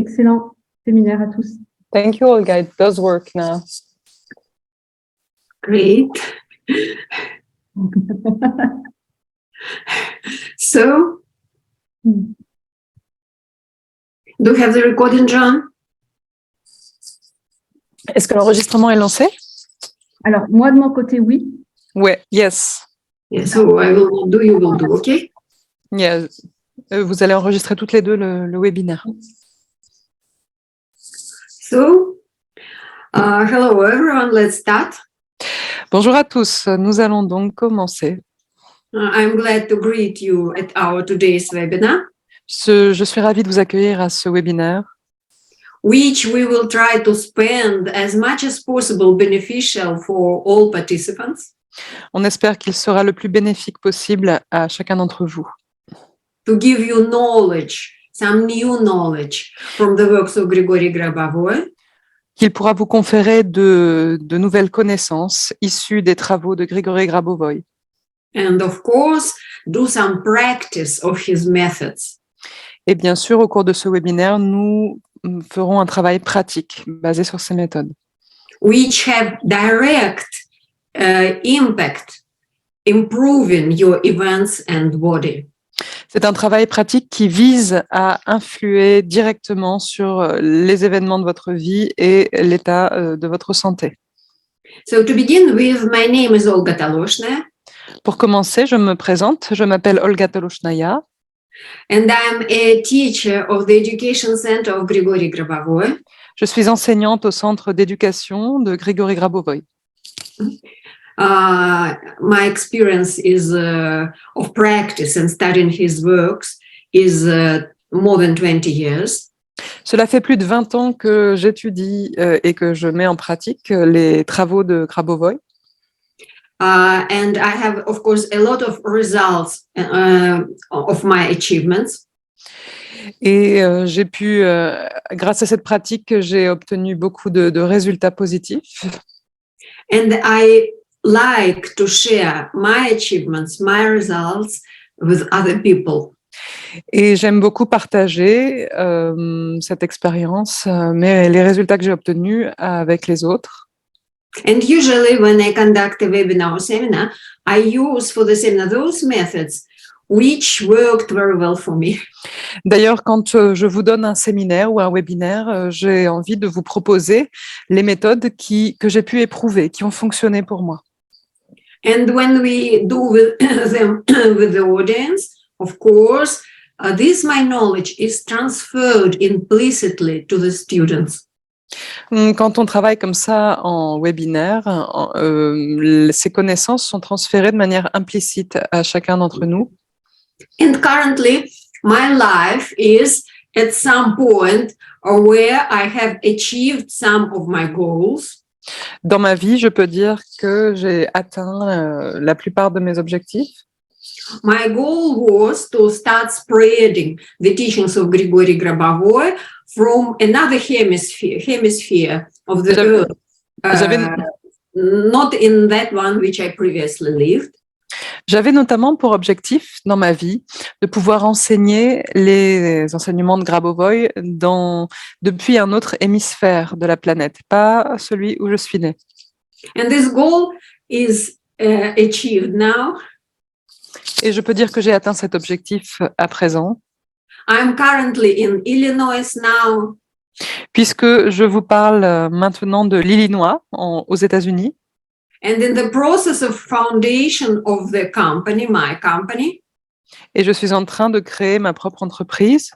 excellent séminaire à tous. Thank you, Olga. It does work now. Great. So, do you have the recording, John? Est-ce que l'enregistrement est lancé? Alors, moi, de mon côté, oui. Ouais, yes. Yeah, so I will not do, you will do, okay? Yeah. Vous allez enregistrer toutes les deux le webinaire. So, hello everyone, let's start. Bonjour à tous, nous allons donc commencer. I'm glad to greet you at our today's webinar, Je suis ravie de vous accueillir à ce webinaire, which we will try to spend as much as possible beneficial for all participants, On espère qu'il sera le plus bénéfique possible à chacun d'entre vous, to give you knowledge, some new knowledge from the works of Grigory Grabovoi, qu'il pourra vous conférer de nouvelles connaissances issues des travaux de Grigory Grabovoi. and of course, do some practice of his methods. Et bien sûr, au cours de ce webinaire, nous ferons un travail pratique basé sur ces méthodes, Which have direct impact improving your events and body. C'est un travail pratique qui vise à influer directement sur les événements de votre vie et l'état de votre santé. So to begin with, my name is Olga Taloshna, Pour commencer, je me présente. Je m'appelle Olga Toloshnaya. and I'm a teacher of the Education Center of Grigory Grabovoi. Je suis enseignante au centre d'éducation de Grigory Grabovoi. My experience is of practice and studying his works is more than 20 years. Cela fait plus de 20 ans que j'étudie et que je mets en pratique les travaux de Grabovoi. And I have, of course, a lot of results of my achievements. Et j'ai pu, grâce à cette pratique, j'ai obtenu beaucoup de résultats positifs. And I like to share my achievements, my results with other people. Et j'aime beaucoup partager cette expérience, mais les résultats que j'ai obtenus avec les autres. And usually when I conduct a webinar or seminar, I use for the seminar those methods which worked very well for me. D'ailleurs, quand je vous donne un séminaire ou un webinaire, j'ai envie de vous proposer les méthodes que j'ai pu éprouver, qui ont fonctionné pour moi. And when we do them with the audience, of course, this my knowledge is transferred implicitly to the students. Quand on travaille comme ça en webinaire, ces connaissances sont transférées de manière implicite à chacun d'entre nous. And currently, my life is at some point where I have achieved some of my goals. Dans ma vie, je peux dire que j'ai atteint la plupart de mes objectifs. My goal was to start spreading the teachings of Grigory Grabovoi from another hemisphere of the earth, not in that one which I previously lived. J'avais notamment pour objectif dans ma vie de pouvoir enseigner les enseignements de Grabovoi depuis un autre hémisphère de la planète, pas celui où je suis née. And this goal is achieved now. Et je peux dire que j'ai atteint cet objectif à présent. I'm currently in Illinois now. Puisque je vous parle maintenant de l'Illinois aux États-Unis. And in the process of foundation of the company, my company. Et je suis en train de créer ma propre entreprise.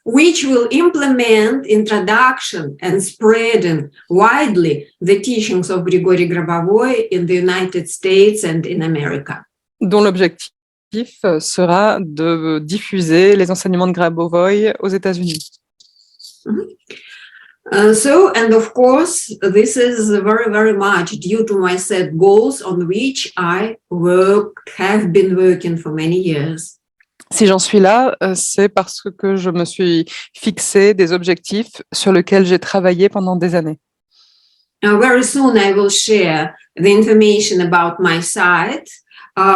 Which will implement introduction and spreading widely the teachings of Grigory Grabovoi in the United States and in America. Dont l'objectif sera de diffuser les enseignements de Grabovoi aux États-Unis. And of course, this is very, very much due to my set goals on which I have been working for many years. Si j'en suis là, c'est parce que je me suis fixé des objectifs sur lesquels j'ai travaillé pendant des années. Very soon I will share the information about my site,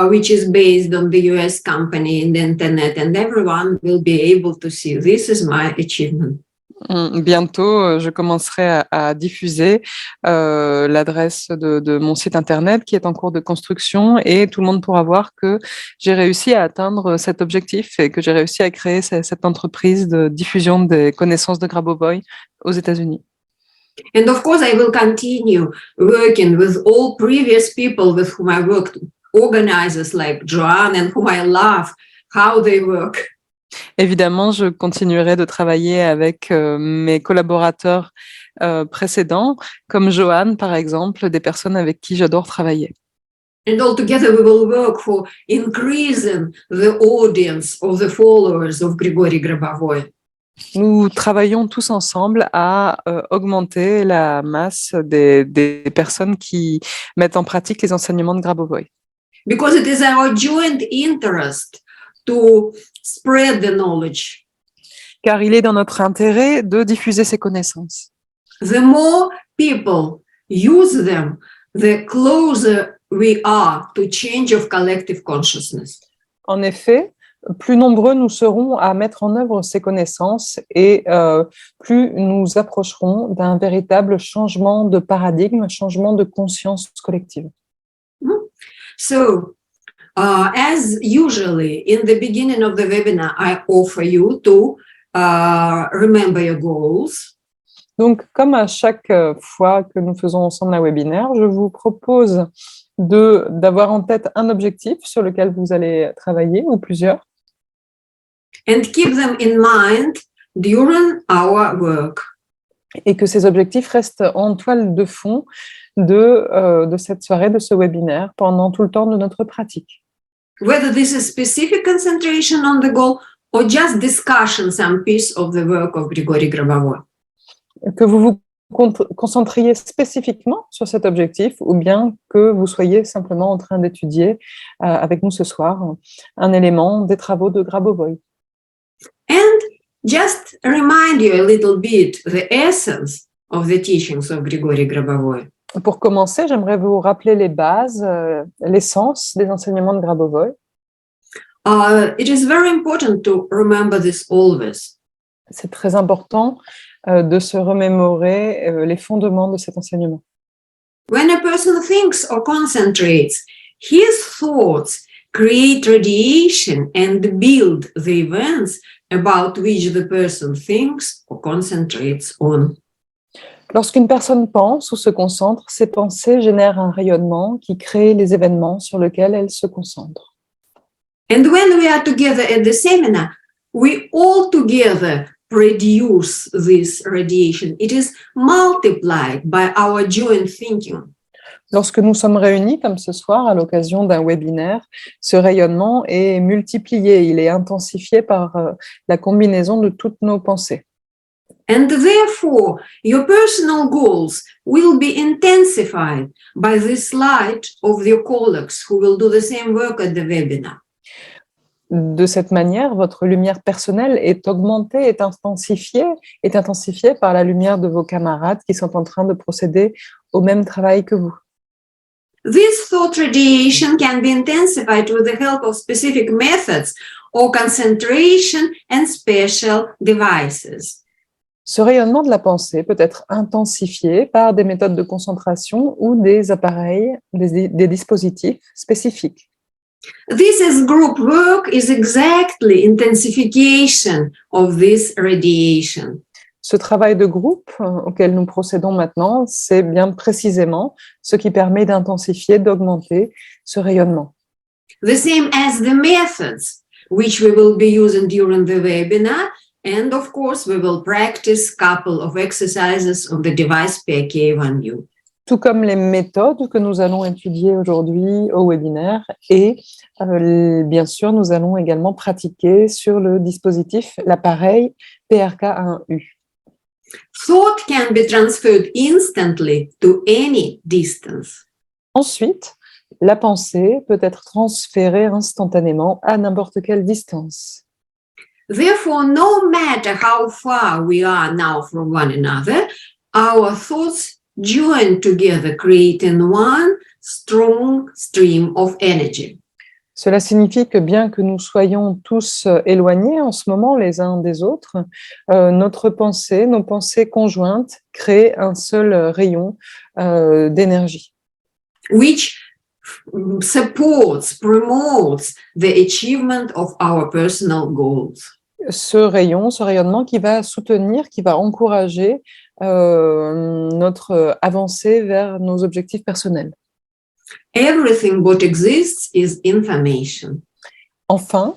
which is based on the US company in the internet, and everyone will be able to see this is my achievement. Bientôt, je commencerai à diffuser l'adresse de mon site internet qui est en cours de construction et tout le monde pourra voir que j'ai réussi à atteindre cet objectif et que j'ai réussi à créer cette entreprise de diffusion des connaissances de Grabovoi aux États-Unis. And of course, I will continue working with all previous people with whom I worked, organizers like Joanne and whom I love how they work. Évidemment, je continuerai de travailler avec mes collaborateurs précédents, comme Joanne, par exemple, des personnes avec qui j'adore travailler. And all together we will work for increasing the audience of the followers of Grigory Grabovoi. Nous travaillons tous ensemble à augmenter la masse des personnes qui mettent en pratique les enseignements de Grabovoi. Because it is our joint interest to spread the knowledge. Car il est dans notre intérêt de diffuser ces connaissances. The more people use them, the closer we are to change of collective consciousness. En effet, plus nombreux nous serons à mettre en œuvre ces connaissances et plus nous approcherons d'un véritable changement de paradigme, changement de conscience collective. So, as usually in the beginning of the webinar, I offer you to remember your goals. Donc, comme à chaque fois que nous faisons ensemble un webinaire, je vous propose d'avoir en tête un objectif sur lequel vous allez travailler ou plusieurs. And keep them in mind during our work. Et que ces objectifs restent en toile de fond de cette soirée, de ce webinaire, pendant tout le temps de notre pratique. Whether this is specific concentration on the goal or just discussion some piece of the work of Grigory Grabovoi. Que vous vous concentriez spécifiquement sur cet objectif ou bien que vous soyez simplement en train d'étudier avec nous ce soir un élément des travaux de Grabovoi. And just remind you a little bit the essence of the teachings of Grigory Grabovoi. Pour commencer, j'aimerais vous rappeler les bases, l'essence des enseignements de Grabovoi. It is very important to remember this always. C'est très important de se remémorer les fondements de cet enseignement. When a person thinks or concentrates, his thoughts create radiation and build the events about which the person thinks or concentrates on. Lorsqu'une personne pense ou se concentre, ses pensées génèrent un rayonnement qui crée les événements sur lesquels elle se concentre. And when we are together at the seminar, we all together produce this radiation. It is multiplied by our joint thinking. Lorsque nous sommes réunis comme ce soir à l'occasion d'un webinaire, ce rayonnement est multiplié, il est intensifié par la combinaison de toutes nos pensées. And therefore, your personal goals will be intensified by this light of your colleagues who will do the same work at the webinar. De cette manière, votre lumière personnelle est augmentée, est intensifiée par la lumière de vos camarades qui sont en train de procéder au même travail que vous. This thought radiation can be intensified with the help of specific methods or concentration and special devices. Ce rayonnement de la pensée peut être intensifié par des méthodes de concentration ou des appareils, des dispositifs spécifiques. This group work is exactly intensification of this radiation. Ce travail de groupe auquel nous procédons maintenant, c'est bien précisément ce qui permet d'intensifier, d'augmenter ce rayonnement. The same as the methods which we will be using during the webinar. And of course, we will practice a couple of exercises on the device PRK1U. Tout comme les méthodes que nous allons étudier aujourd'hui au webinaire et bien sûr, nous allons également pratiquer sur le dispositif, l'appareil PRK1U. Thought can be transferred instantly to any distance. Ensuite, la pensée peut être transférée instantanément à n'importe quelle distance. Therefore, no matter how far we are now from one another, our thoughts join together, creating one strong stream of energy. Cela signifie que bien que nous soyons tous éloignés en ce moment les uns des autres, notre pensée, nos pensées conjointes créent un seul rayon d'énergie which supports, promotes the achievement of our personal goals. ce rayonnement qui va soutenir, qui va encourager notre avancée vers nos objectifs personnels. Everything what exists is information. Enfin,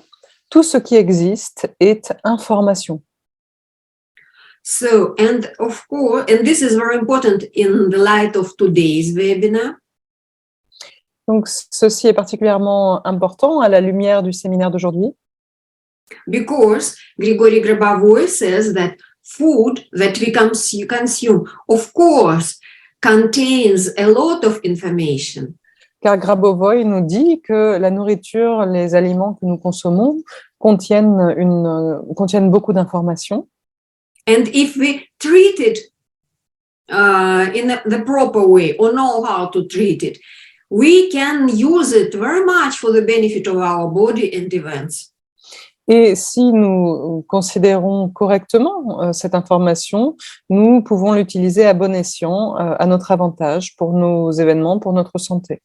tout ce qui existe est information. So, and of course, and this is very important in the light of today's webinar, Donc, ceci est particulièrement important à la lumière du séminaire d'aujourd'hui, because Grigory Grabovoy says that food that we consume, of course, contains a lot of information. car Grabovoy nous dit que la nourriture, les aliments que nous consommons contiennent beaucoup d'informations. And if we treat it in the proper way or know how to treat it, we can use it very much for the benefit of our body and events. Et si nous considérons correctement cette information, nous pouvons l'utiliser à bon escient, à notre avantage, pour nos événements, pour notre santé.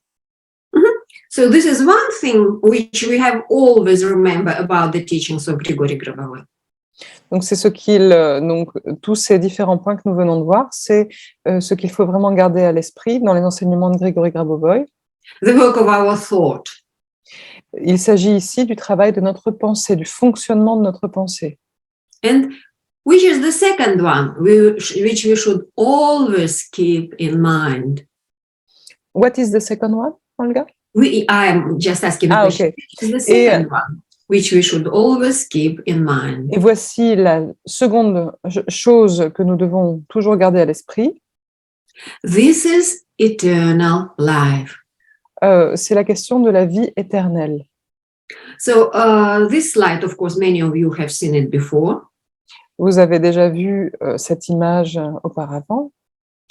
So this is one thing which we have always remember about the teachings of Grigory Grabovoy. Donc, c'est donc, tous ces différents points que nous venons de voir, c'est ce qu'il faut vraiment garder à l'esprit dans les enseignements de Grigory Grabovoy. The work of our thought. Il s'agit ici du travail de notre pensée, du fonctionnement de notre pensée. And which is the second one, which we should always keep in mind. What is the second one, Olga? I am just asking the question. Okay. Which is the second one, which we should always keep in mind. Et voici la seconde chose que nous devons toujours garder à l'esprit. This is eternal life. C'est la question de la vie éternelle. So this slide, of course, many of you have seen it before. Vous avez déjà vu cette image auparavant.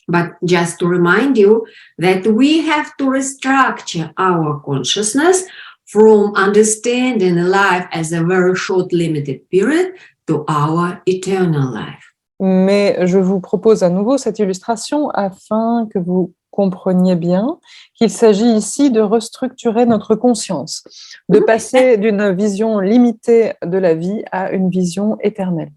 But just to remind you that we have to restructure our consciousness from understanding life as a very short, limited period to our eternal life. Mais je vous propose à nouveau cette illustration afin que vous compreniez bien qu'il s'agit ici de restructurer notre conscience, de passer d'une vision limitée de la vie à une vision éternelle.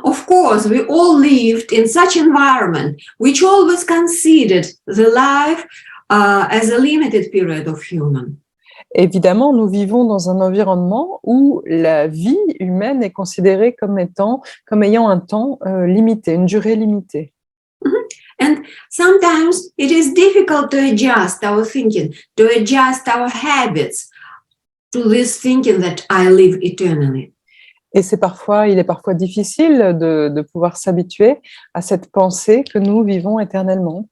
Of course, we all lived in such environment which always considered the life as a limited period of human. Évidemment, nous vivons dans un environnement où la vie humaine est considérée comme ayant un temps limité, une durée limitée. And sometimes it is difficult to adjust our thinking, to adjust our habits to this thinking that I live eternally. Et il est parfois difficile de pouvoir s'habituer à cette pensée que nous vivons éternellement.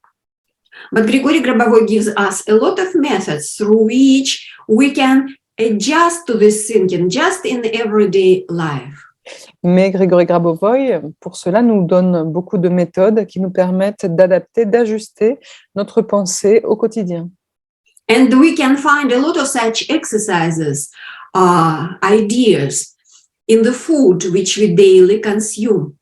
But Grigory Grabovoy gives us a lot of methods through which we can adjust to this thinking just in everyday life. Mais Grigory Grabovoy, pour cela, nous donne beaucoup de méthodes qui nous permettent d'adapter, d'ajuster notre pensée au quotidien. And we can find a lot of such exercises, ideas in the food which we daily consume.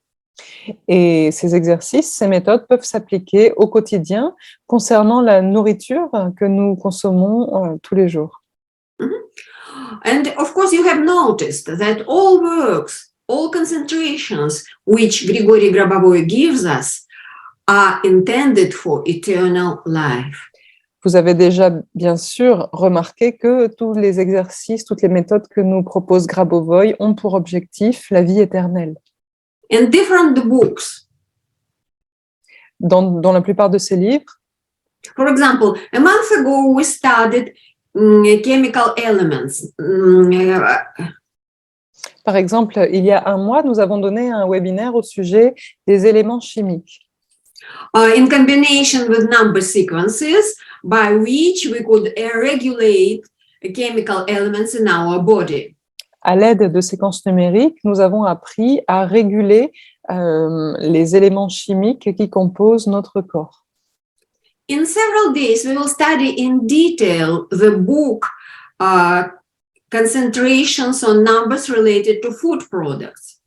Et ces exercices, ces méthodes peuvent s'appliquer au quotidien concernant la nourriture que nous consommons tous les jours. And of course, you have noticed that all works, all concentrations which Grigory Grabovoy gives us are intended for eternal life. Vous avez déjà bien sûr remarqué que tous les exercices, toutes les méthodes que nous propose Grabovoy ont pour objectif la vie éternelle. In different books, dans la plupart de ces livres, for example, a month ago we studied chemical elements. Par exemple, il y a un mois, nous avons donné un webinaire au sujet des éléments chimiques. In combination with number sequences by which we could regulate chemical elements in our body. À l'aide de séquences numériques, nous avons appris à réguler les éléments chimiques qui composent notre corps. In several days, we will study in detail the book concentrations on numbers related to food products.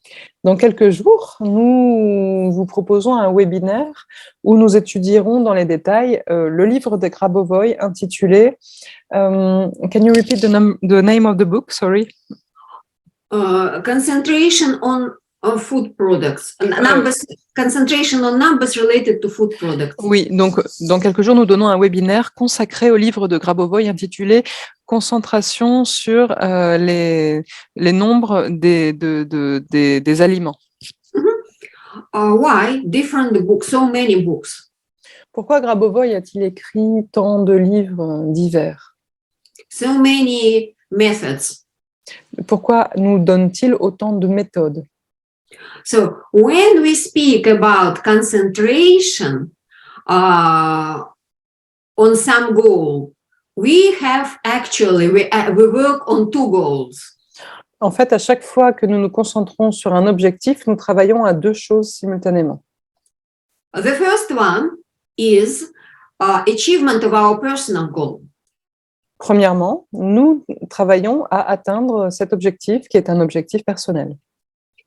Dans quelques jours, nous vous proposons un webinaire où nous étudierons dans les détails le livre de Grabovoi intitulé Can you repeat the name of the book? Sorry. Concentration on food products. Concentration on numbers related to food products. Oui, donc dans quelques jours, nous donnons un webinaire consacré au livre de Grabovoi intitulé Concentration sur les nombres des aliments. Why different books? So many books. Pourquoi Grabovoi a-t-il écrit tant de livres divers? So many methods. Pourquoi nous donne-t-il autant de méthodes? So when we speak about concentration on some goal, we work on two goals. En fait, à chaque fois que nous nous concentrons sur un objectif, nous travaillons à deux choses simultanément. The first one is achievement of our personal goal. Premièrement, nous travaillons à atteindre cet objectif qui est un objectif personnel.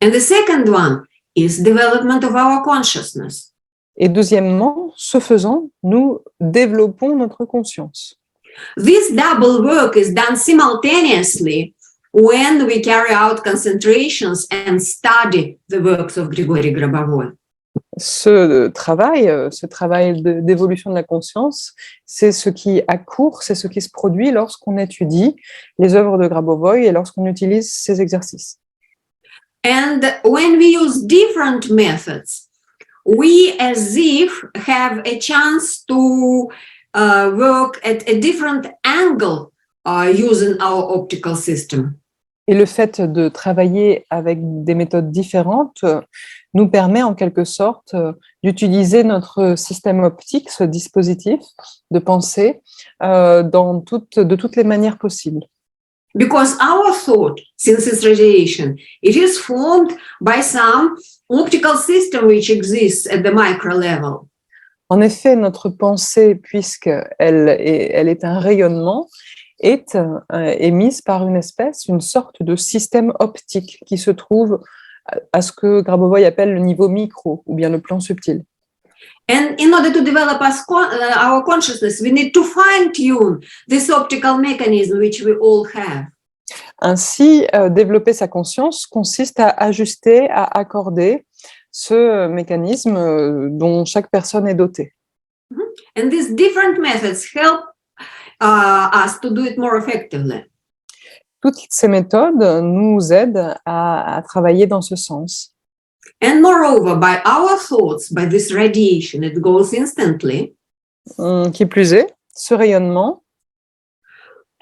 And the second one is development of our consciousness. Et deuxièmement, ce faisant, nous développons notre conscience. This double work is done simultaneously when we carry out concentrations and study the works of Grigory Grabovoi. Ce travail d'évolution de la conscience, c'est ce qui accourt, c'est ce qui se produit lorsqu'on étudie les œuvres de Grabovoi et lorsqu'on utilise ces exercices. And when we use different methods, we as if have a chance to work at a different angle using our optical system. Et le fait de travailler avec des méthodes différentes nous permet en quelque sorte d'utiliser notre système optique, ce dispositif de pensée, de toutes les manières possibles. Because our thought, since its radiation, it is formed by some optical system which exists at the micro level. En effet, notre pensée, puisqu'elle est un rayonnement, est émise par une sorte de système optique qui se trouve à ce que Grabovoi appelle le niveau micro, ou bien le plan subtil. And in order to develop our consciousness, we need to fine-tune this optical mechanism which we all have. Ainsi, développer sa conscience consiste à ajuster, à accorder ce mécanisme dont chaque personne est dotée. And these different methods help us to do it more effectively. Toutes ces méthodes nous aident à travailler dans ce sens. And moreover, by our thoughts, by this radiation, it goes instantly. Qui plus est, ce rayonnement,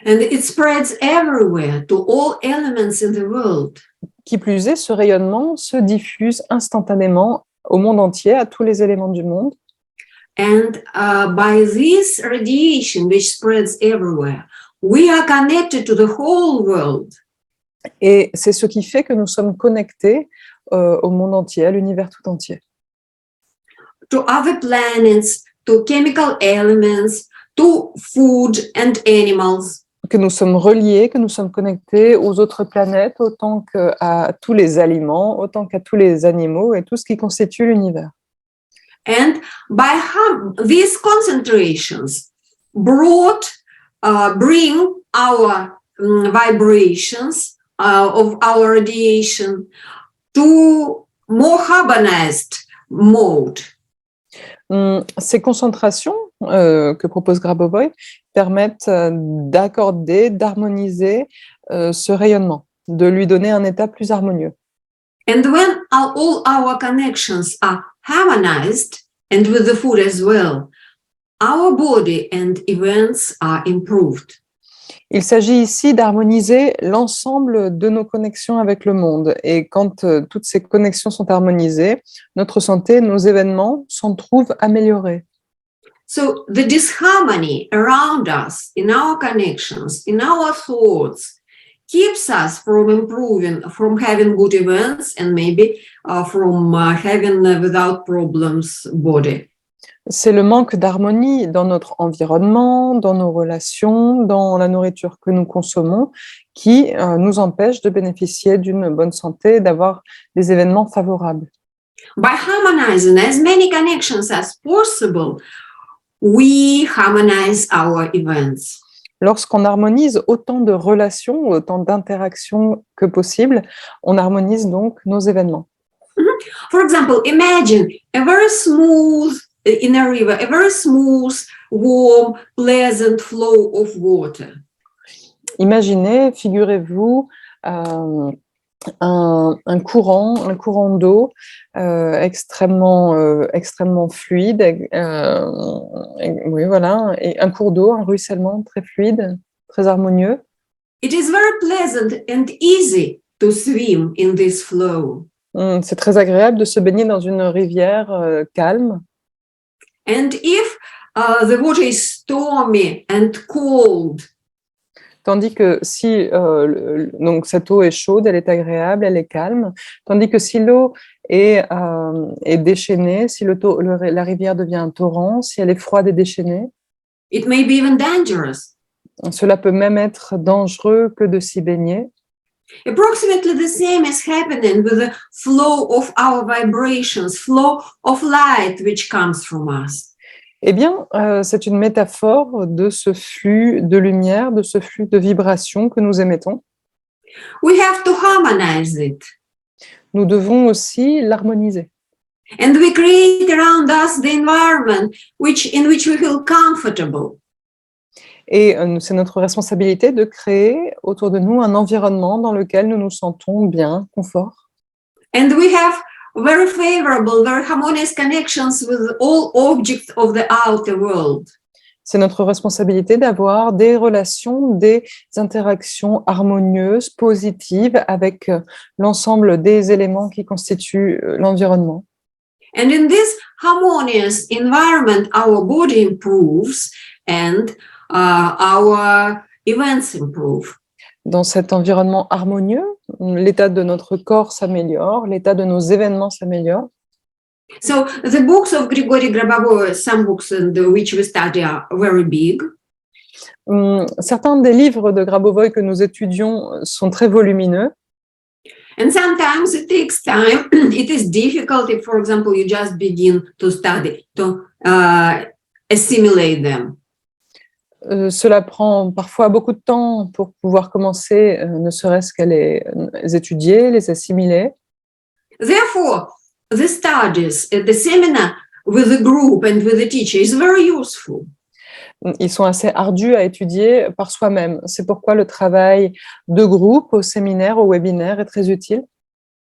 and it spreads everywhere to all elements in the world. Qui plus est, ce rayonnement se diffuse instantanément au monde entier, à tous les éléments du monde. And by this radiation which spreads everywhere, we are connected to the whole world. Et c'est ce qui fait que nous sommes connectés au monde entier, à l'univers tout entier. To other planets, to chemical elements, to food and animals. Que nous sommes reliés, que nous sommes connectés aux autres planètes, autant qu'à tous les aliments, autant qu'à tous les animaux et tout ce qui constitue l'univers. And by these concentrations bring our vibrations of our radiation to more harmonized mode. Ces concentrations que propose Grabovoi permettent d'accorder, d'harmoniser ce rayonnement, de lui donner un état plus harmonieux. And when all our connections are harmonized, and with the food as well, our body and events are improved. Il s'agit ici d'harmoniser l'ensemble de nos connexions avec le monde. Et quand toutes ces connexions sont harmonisées, notre santé, nos événements s'en trouvent améliorés. So the disharmony around us, in our connections, in our thoughts, keeps us from improving, from having good events, and maybe from having without problems body. C'est le manque d'harmonie dans notre environnement, dans nos relations, dans la nourriture que nous consommons, qui nous empêche de bénéficier d'une bonne santé, d'avoir des événements favorables. By harmonizing as many connections as possible, we harmonize our events. Lorsqu'on harmonise autant de relations, autant d'interactions que possible, on harmonise donc nos événements. For example, imagine a very smooth, in a river, a very smooth, warm, pleasant flow of water. Imaginez, figurez-vous, un courant d'eau extrêmement fluide, oui, voilà, et un cours d'eau, un ruissellement très fluide, très harmonieux. It is very pleasant and easy to swim in this flow. C'est très agréable de se baigner dans une rivière calme. And if the water is stormy and cold, Tandis que si donc cette eau est chaude, elle est agréable, elle est calme. Tandis que si l'eau est déchaînée, si la rivière devient un torrent, si elle est froide et déchaînée, it may be even dangerous. cela peut même être dangereux que de s'y baigner. Approximately the same is happening with the flow of our vibrations, flow of light which comes from us. Eh bien, c'est une métaphore de ce flux de lumière, de ce flux de vibrations que nous émettons. We have to harmonize it. Nous devons aussi l'harmoniser. And we create around us the environment in which we feel comfortable. Et c'est notre responsabilité de créer autour de nous un environnement dans lequel nous nous sentons bien, confort. And we have very favorable, very harmonious connections with all objects of the outer world. C'est notre responsabilité d'avoir des relations, des interactions harmonieuses, positives avec l'ensemble des éléments qui constituent l'environnement. And in this harmonious environment, our body improves and our events improve. Dans cet environnement harmonieux, l'état de notre corps s'améliore, l'état de nos événements s'améliore. So the books of Grigory Grabovoy, some books which we study are very big. Certains des livres de Grabovoy que nous étudions sont très volumineux. And sometimes it takes time. It is difficult if, for example, you just begin to study, to assimilate them. Cela prend parfois beaucoup de temps pour pouvoir commencer, ne serait-ce qu'à les étudier, les assimiler. Therefore, the studies at the seminar with the group and with the teacher is very useful. Ils sont assez ardus à étudier par soi-même. C'est pourquoi le travail de groupe, au séminaire, au webinaire est très utile.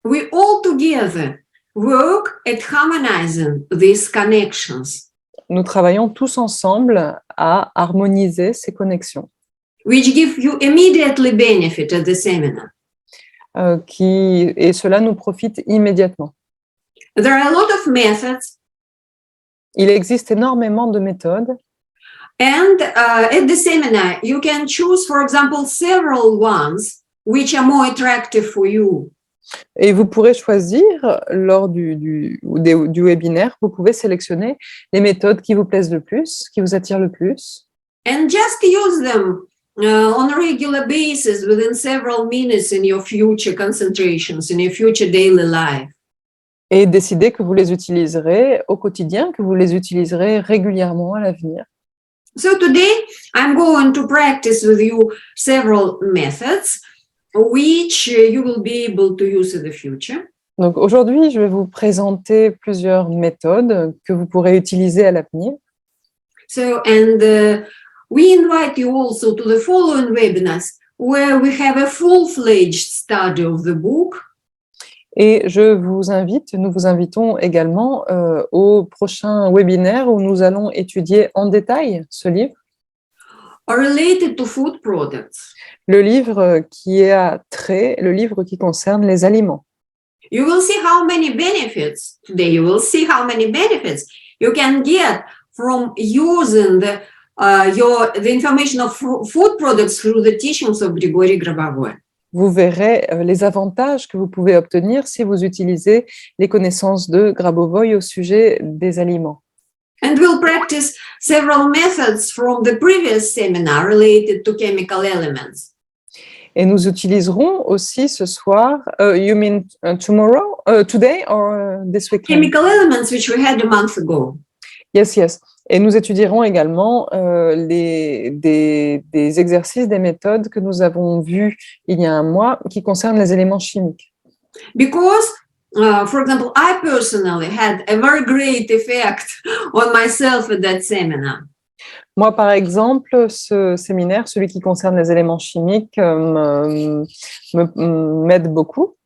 We all together work at harmonizing these connections, Nous travaillons tous ensemble à harmoniser ces connexions which give you immediately benefit at the seminar. et cela nous profite immédiatement. There are a lot of methods, Il existe énormément de méthodes and at the seminar, you can choose, for example, several ones which are more attractive for you. et vous pourrez choisir lors du webinaire, vous pouvez sélectionner les méthodes qui vous plaisent le plus, qui vous attirent le plus. And just use them on a regular basis within several minutes in your future concentrations, in your future daily life. Et décider que vous les utiliserez au quotidien, que vous les utiliserez régulièrement à l'avenir. So today, I'm going to practice with you several methods which you will be able to use in the future. Donc aujourd'hui, je vais vous présenter plusieurs méthodes que vous pourrez utiliser à l'avenir. So, and we invite you also to the following webinars where we have a full-fledged study of the book. Et nous vous invitons également au prochain webinaire où nous allons étudier en détail ce livre. Related to food products. Le livre qui est à trait, le livre qui concerne les aliments. You will see how many benefits, today you will see how many benefits you can get from using the information of food products through the teachings of Grigory Grabovoy. Vous verrez les avantages que vous pouvez obtenir si vous utilisez les connaissances de Grabovoy au sujet des aliments. And we'll practice several methods from the previous seminar related to chemical elements. Et nous utiliserons aussi ce soir, you mean tomorrow, today or this weekend? Chemical elements which we had a month ago. Yes, yes. Et nous étudierons également des exercices, des méthodes que nous avons vues il y a un mois qui concernent les éléments chimiques. Because, for example, I personally had a very great effect on myself at that seminar. Moi, par exemple, ce séminaire, celui qui concerne les éléments chimiques, m'aide beaucoup.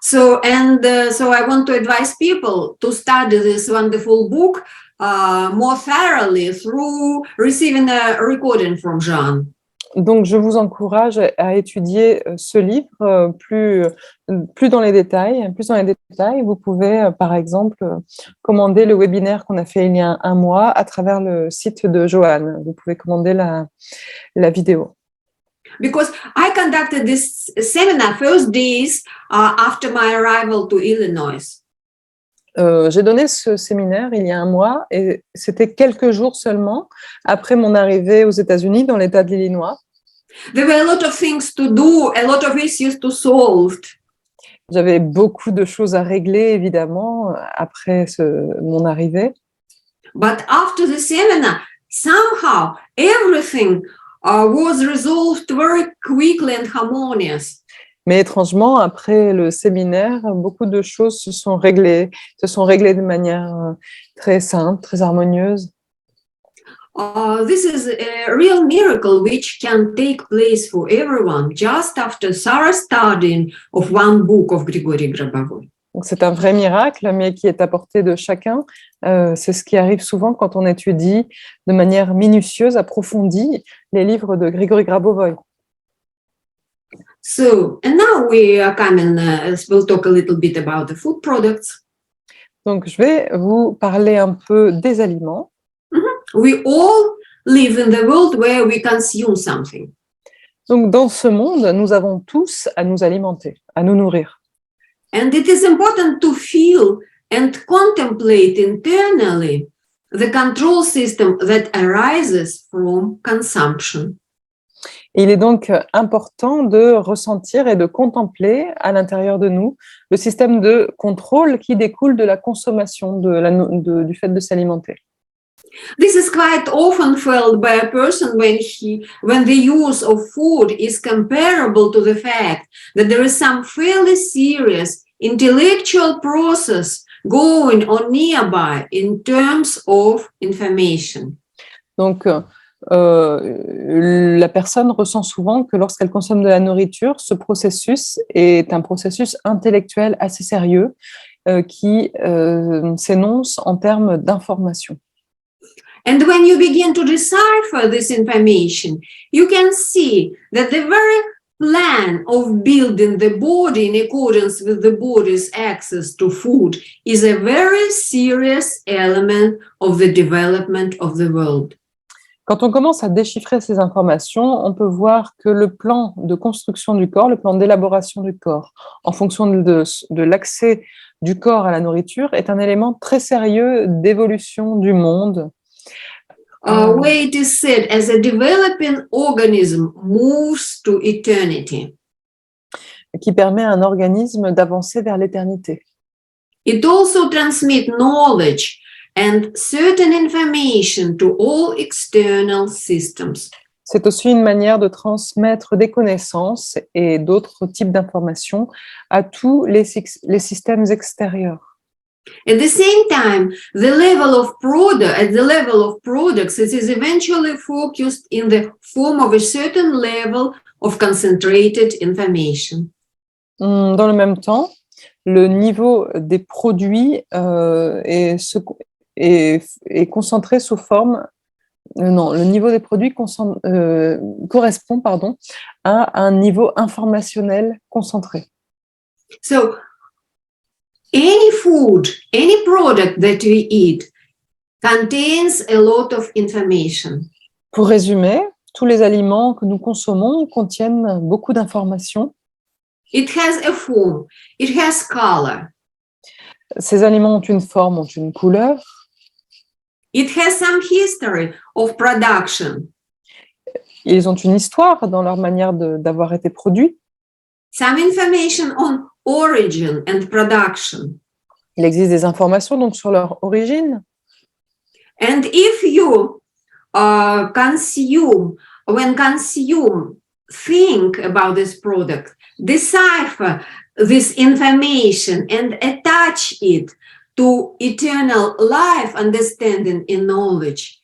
So I want to advise people to study this wonderful book more thoroughly through receiving a recording from Jean. Donc, je vous encourage à étudier ce livre plus dans les détails. Vous pouvez, par exemple, commander le webinaire qu'on a fait il y a un mois à travers le site de Joanne. Vous pouvez commander la vidéo. Because I conducted this seminar first days after my arrival to Illinois. J'ai donné ce séminaire il y a un mois et c'était quelques jours seulement après mon arrivée aux États-Unis dans l'État de l'Illinois. There were a lot of things to do, a lot of issues to solve. J'avais beaucoup de choses à régler, évidemment, après mon arrivée. But after the seminar, somehow everything was resolved very quickly and harmonious. Mais étrangement, après le séminaire, beaucoup de choses se sont réglées de manière très simple, très harmonieuse. This is a real miracle which can take place for everyone just after thorough studying of one book of Grigory Grabovoy. Donc c'est un vrai miracle, mais qui est à portée de chacun. C'est ce qui arrive souvent quand on étudie de manière minutieuse, approfondie, les livres de Grigory Grabovoy. So, and now we'll talk a little bit about the food products. Donc je vais vous parler un peu des aliments. We all live in the world where we consume something. Donc, dans ce monde, nous avons tous à nous alimenter, à nous nourrir. And it is important to feel and contemplate internally the control system that arises from consumption. Et il est donc important de ressentir et de contempler à l'intérieur de nous le système de contrôle qui découle de la consommation, du fait de s'alimenter. This is quite often felt by a person when the use of food is comparable to the fact that there is some fairly serious intellectual process going on nearby in terms of information. Donc, la personne ressent souvent que lorsqu'elle consomme de la nourriture, ce processus est un processus intellectuel assez sérieux qui s'énonce en termes d'information. And when you begin to decipher this information, you can see that the very plan of building the body in accordance with the body's access to food is a very serious element of the development of the world. Quand on commence à déchiffrer ces informations, on peut voir que le plan de construction du corps, le plan d'élaboration du corps, en fonction de l'accès du corps à la nourriture, est un élément très sérieux d'évolution du monde. Where it is said, as a developing organism moves to eternity. Qui permet à un organisme d'avancer vers l'éternité. It also transmits knowledge and certain information to all external systems. C'est aussi une manière de transmettre des connaissances et d'autres types d'informations à tous les systèmes extérieurs. At the same time, at the level of products, it is eventually focused in the form of a certain level of concentrated information. Dans le même temps, le niveau des produits est concentré sous forme. Le niveau des produits correspond, à un niveau informationnel concentré. So, any food, any product that we eat contains a lot of information. Pour résumer, tous les aliments que nous consommons contiennent beaucoup d'informations. It has a form, it has color. Ces aliments ont une forme, ont une couleur. It has some history of production, Ils ont une histoire dans leur manière d'avoir été produits. some information on origin and production. Il existe des informations donc sur leur origine. And if you consume, think about this product, decipher this information and attach it to eternal life, understanding and knowledge.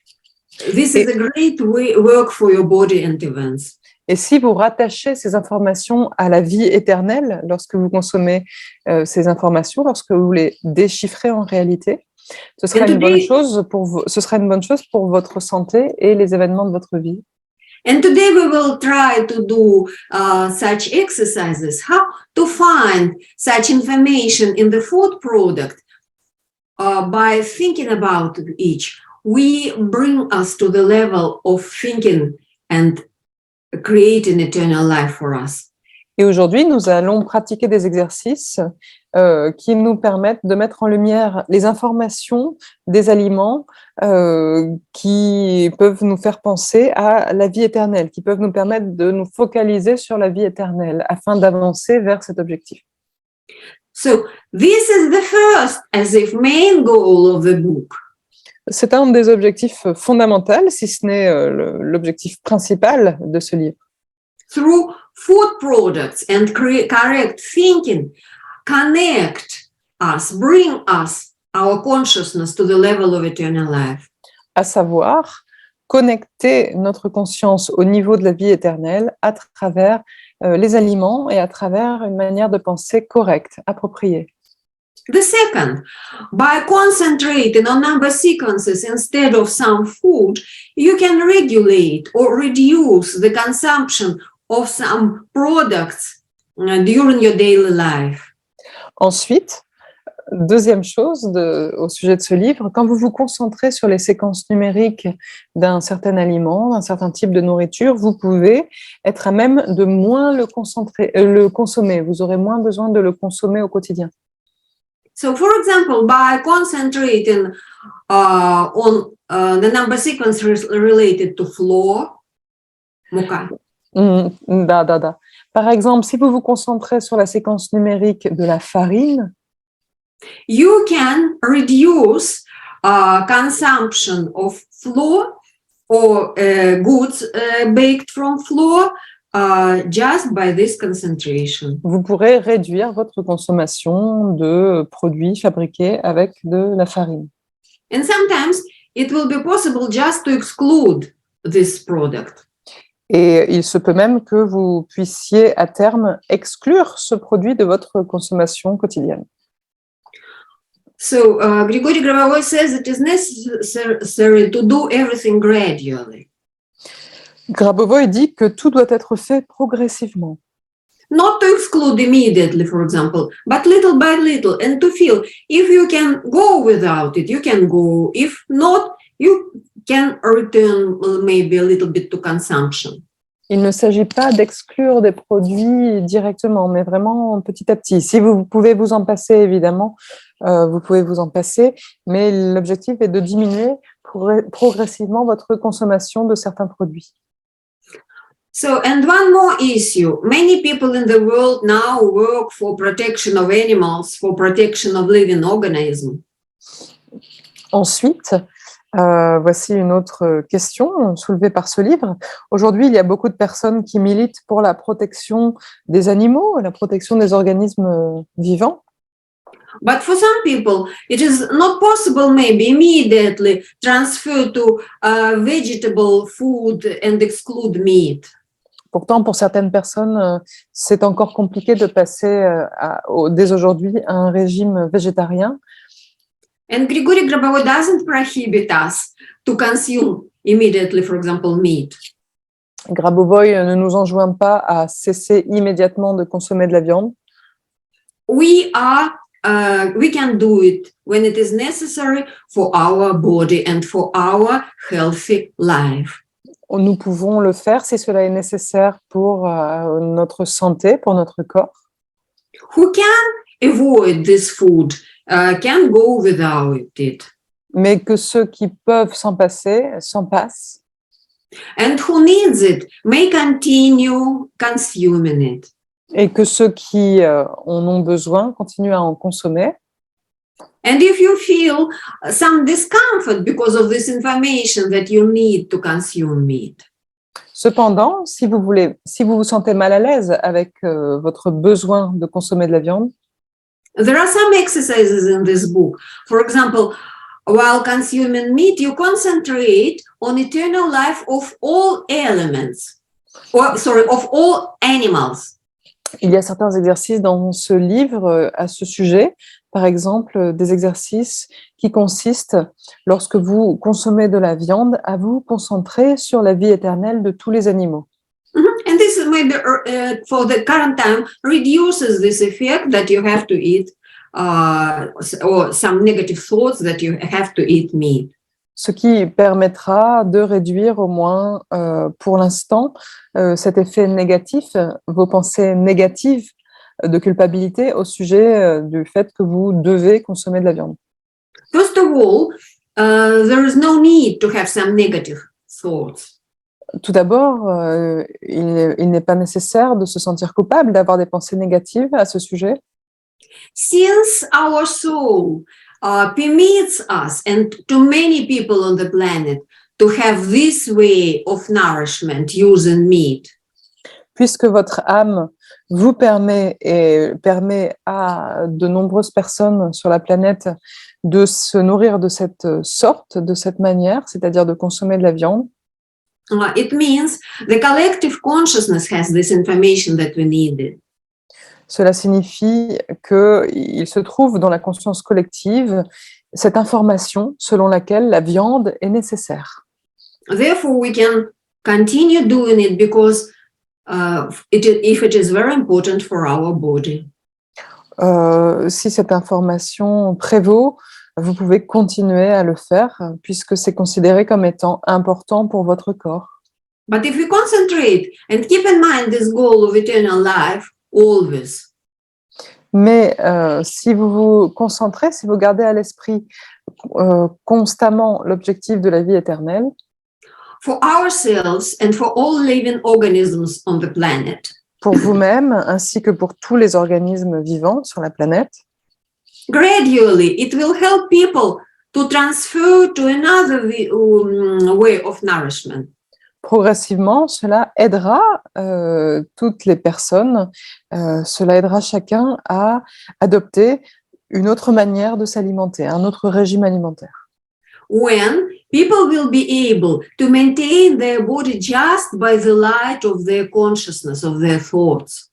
This is a great work for your body and events. Et si vous rattachez ces informations à la vie éternelle, lorsque vous consommez ces informations, lorsque vous les déchiffrez en réalité, ce sera une bonne chose pour votre santé et les événements de votre vie. And today we will try to do such exercises, how to find such information in the food product by thinking about each. We bring us to the level of thinking and creating eternal life for us. Et aujourd'hui, nous allons pratiquer des exercices qui nous permettent de mettre en lumière les informations des aliments qui peuvent nous faire penser à la vie éternelle, qui peuvent nous permettre de nous focaliser sur la vie éternelle afin d'avancer vers cet objectif. So this is the first, as if main goal of the book. C'est un des objectifs fondamentaux, si ce n'est l'objectif principal de ce livre. Through food products and correct thinking, connect us, bring us our consciousness to the level of eternal life. À savoir, connecter notre conscience au niveau de la vie éternelle à travers les aliments et à travers une manière de penser correcte, appropriée. The second, by concentrating on number sequences instead of some food, you can regulate or reduce the consumption of some products during your daily life. Ensuite, deuxième chose au sujet de ce livre, quand vous vous concentrez sur les séquences numériques d'un certain aliment, d'un certain type de nourriture, vous pouvez être à même de moins le consommer. Vous aurez moins besoin de le consommer au quotidien. So, for example, by concentrating on the number sequence related to flour, mukha. Par exemple, si vous vous concentrez sur la séquence numérique de la farine, you can reduce consumption of flour or goods baked from flour just by this concentration. Vous pourrez réduire votre consommation de produits fabriqués avec de la farine. And sometimes it will be possible just to exclude this product. Et il se peut même que vous puissiez à terme exclure ce produit de votre consommation quotidienne. So Grigory Grabovoy says it is necessary to do everything gradually. Grabovoy dit que tout doit être fait progressivement. Not to exclude immediately, for example, but little by little, and to feel if you can go without it, you can go. If not, you can return maybe a little bit to consumption. Il ne s'agit pas d'exclure des produits directement, mais vraiment petit à petit. Si vous pouvez vous en passer, évidemment, vous pouvez vous en passer, mais l'objectif est de diminuer progressivement votre consommation de certains produits. So, and one more issue. Many people in the world now work for protection of animals, for protection of living organisms. Ensuite, voici une autre question soulevée par ce livre. Aujourd'hui, il y a beaucoup de personnes qui militent pour la protection des animaux, la protection des organismes vivants. But for some people, it is not possible maybe immediately transfer to vegetable food and exclude meat. Pourtant, pour certaines personnes, c'est encore compliqué de passer dès aujourd'hui à un régime végétarien. And Grigory Grabovoy doesn't prohibit us to consume immediately, for example, meat. Grabovoy ne nous enjoint pas à cesser immédiatement de consommer de la viande. We can do it when it is necessary for our body and for our healthy life. Nous pouvons le faire si cela est nécessaire pour notre santé, pour notre corps. Who can avoid this food can go without it. mais que ceux qui peuvent s'en passer s'en passent, and who needs it may continue consuming it. et que ceux qui en ont besoin continuent à en consommer. And if you feel some discomfort because of this information that you need to consume meat, Cependant, si vous vous sentez mal à l'aise avec votre besoin de consommer de la viande, there are some exercises in this book. For example, while consuming meat, you concentrate on eternal life of all elements, of all animals. il y a certains exercices dans ce livre à ce sujet, par exemple des exercices qui consistent, lorsque vous consommez de la viande, à vous concentrer sur la vie éternelle de tous les animaux. And this maybe for the current time reduces this effect that you have to eat or some negative thoughts that you have to eat meat. Ce qui permettra de réduire au moins pour l'instant cet effet négatif, vos pensées négatives de culpabilité au sujet du fait que vous devez consommer de la viande. First of all, there is no need to have some negative thoughts. Tout d'abord, il n'est pas nécessaire de se sentir coupable d'avoir des pensées négatives à ce sujet. Since our soul permits us and to many people on the planet to have this way of nourishment using meat, Puisque votre âme vous permet et permet à de nombreuses personnes sur la planète de se nourrir de cette sorte, de cette manière, c'est-à-dire de consommer de la viande, it means the collective consciousness has this information that we needed. cela signifie qu'il se trouve dans la conscience collective cette information selon laquelle la viande est nécessaire. Therefore, we can continue doing it because if it is very important for our body. Si cette information prévaut, vous pouvez continuer à le faire puisque c'est considéré comme étant important pour votre corps. But if we concentrate and keep in mind this goal of eternal life always, Mais si vous vous concentrez, si vous gardez à l'esprit constamment l'objectif de la vie éternelle, for ourselves and for all living organisms on the planet, pour vous-même ainsi que pour tous les organismes vivants sur la planète, gradually it will help people to transfer to another way of nourishment. progressivement, cela aidera toutes les personnes, cela aidera chacun à adopter une autre manière de s'alimenter, un autre régime alimentaire. When people will be able to maintain their body just by the light of their consciousness, of their thoughts.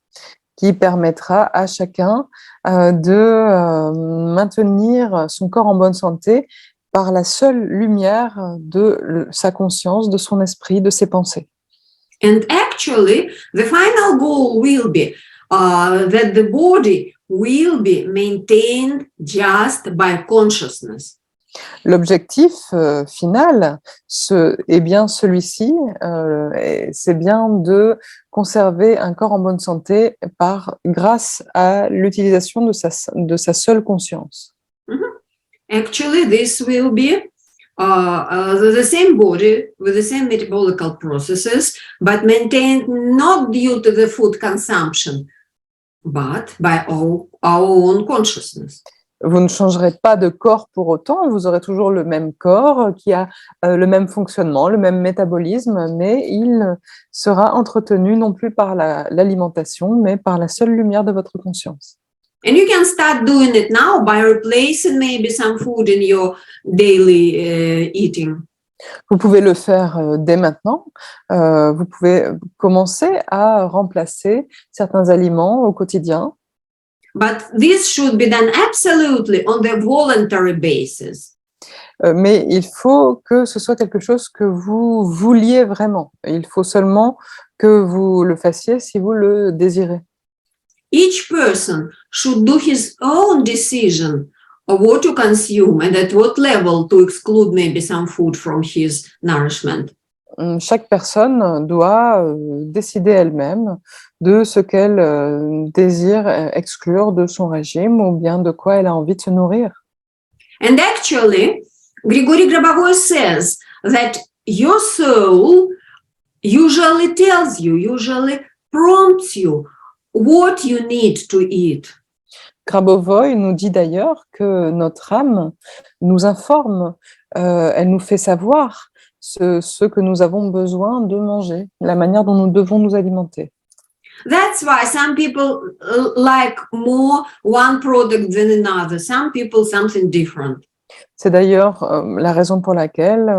Qui permettra à chacun de maintenir son corps en bonne santé par la seule lumière de sa conscience, de son esprit, de ses pensées. And actually, the final goal will be that the body will be maintained just by consciousness. L'objectif final est bien celui-ci, c'est bien de conserver un corps en bonne santé grâce à l'utilisation de sa seule conscience. Actually, this will be the same body with the same metabolical processes, but maintained not due to the food consumption, but by our own consciousness. Vous ne changerez pas de corps pour autant, vous aurez toujours le même corps qui a le même fonctionnement, le même métabolisme, mais il sera entretenu non plus par l'alimentation, mais par la seule lumière de votre conscience. And you can start doing it now by replacing maybe some food in your daily eating. Vous pouvez le faire dès maintenant. Vous pouvez commencer à remplacer certains aliments au quotidien. But this should be done absolutely on the voluntary basis. Mais il faut que ce soit quelque chose que vous vouliez vraiment. Il faut seulement que vous le fassiez si vous le désirez. Each person should do his own decision of what to consume and at what level to exclude maybe some food from his nourishment. Chaque personne doit décider elle-même de ce qu'elle désire exclure de son régime ou bien de quoi elle a envie de se nourrir. And actually, Grigory Grabovoy says that your soul usually tells you, usually prompts you what you need to eat. Grabovoy nous dit d'ailleurs que notre âme nous informe, elle nous fait savoir ce que nous avons besoin de manger, la manière dont nous devons nous alimenter. That's why some people like more one product than another. Some people something different. C'est d'ailleurs la raison pour laquelle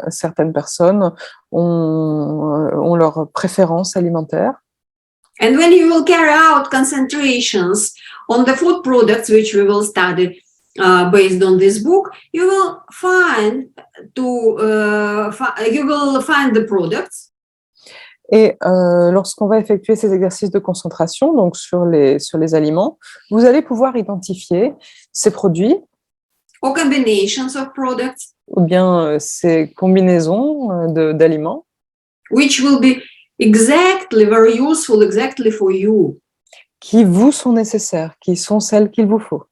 certaines personnes ont leur préférence alimentaire. And when you will carry out concentrations on the food products, which we will study based on this book, you will find the products. Et lorsqu'on va effectuer ces exercices de concentration, donc sur les aliments, vous allez pouvoir identifier ces produits Or combinations of products, ou bien ces combinaisons d'aliments which will be exactly very useful exactly for you. qui vous sont nécessaires, qui sont celles qu'il vous faut.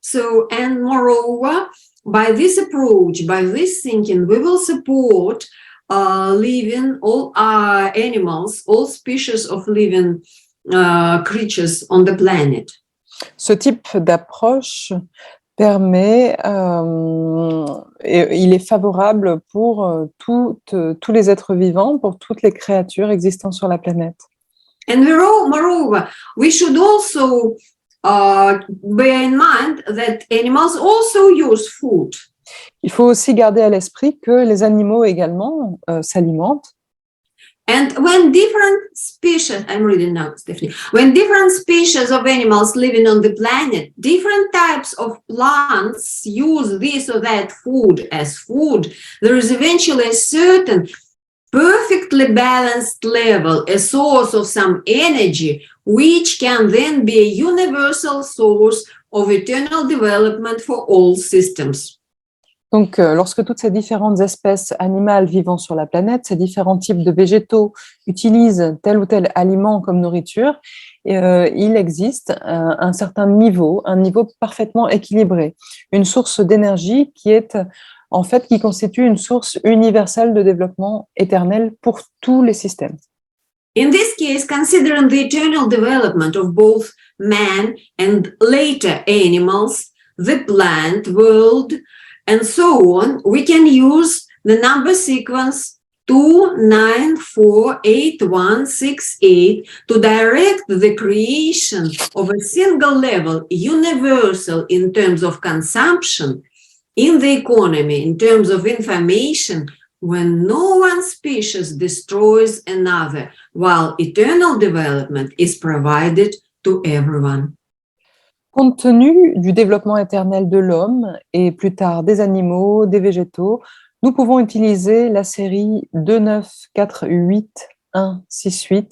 So, and moreover, by this approach, by this thinking, we will support living, all animals, all species of living creatures on the planet. Ce type d'approche permet, il est favorable pour tous les êtres vivants, pour toutes les créatures existant sur la planète. And moreover, we should also bear in mind that animals also use food. Il faut aussi garder à l'esprit que les animaux également s'alimentent. And when different species, I'm reading now, Stephanie, when different species of animals living on the planet, different types of plants use this or that food as food, there is eventually a certain perfectly balanced level, a source of some energy, which can then be a universal source of eternal development for all systems. Donc, lorsque toutes ces différentes espèces animales vivant sur la planète, ces différents types de végétaux utilisent tel ou tel aliment comme nourriture, il existe un certain niveau, un niveau parfaitement équilibré, une source d'énergie qui constitue une source universelle de développement éternel pour tous les systèmes. In this case, considering the eternal development of both man and later animals, the plant world, and so on, we can use the number sequence 2948168 to direct the creation of a single level, universal in terms of consumption, in the economy, in terms of information, when no one species destroys another, while eternal development is provided to everyone. Compte tenu du développement éternel de l'homme et plus tard des animaux, des végétaux, nous pouvons utiliser la série 2948168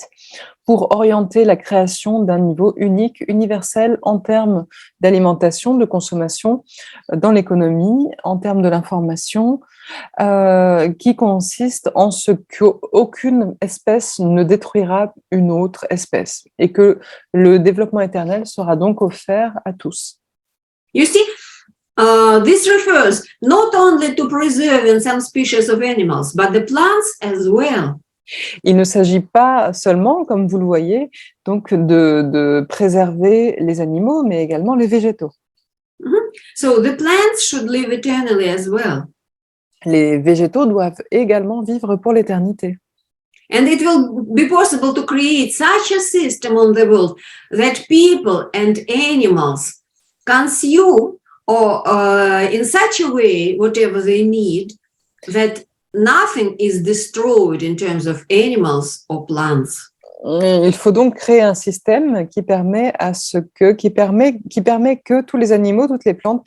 pour orienter la création d'un niveau unique, universel en termes d'alimentation, de consommation dans l'économie, en termes de l'information, qui consiste en ce qu'aucune espèce ne détruira une autre espèce et que le développement éternel sera donc offert à tous. You see, this refers not only to preserving some species of animals, but the plants as well. Il ne s'agit pas seulement, comme vous le voyez, donc de préserver les animaux, mais également les végétaux. So the plants should live eternally as well. Les végétaux doivent également vivre pour l'éternité. And it will be possible to create such a system on the world that people and animals consume or in such a way whatever they need that nothing is destroyed in terms of animals or plants. Il faut donc créer un système qui permet que tous les animaux, toutes les plantes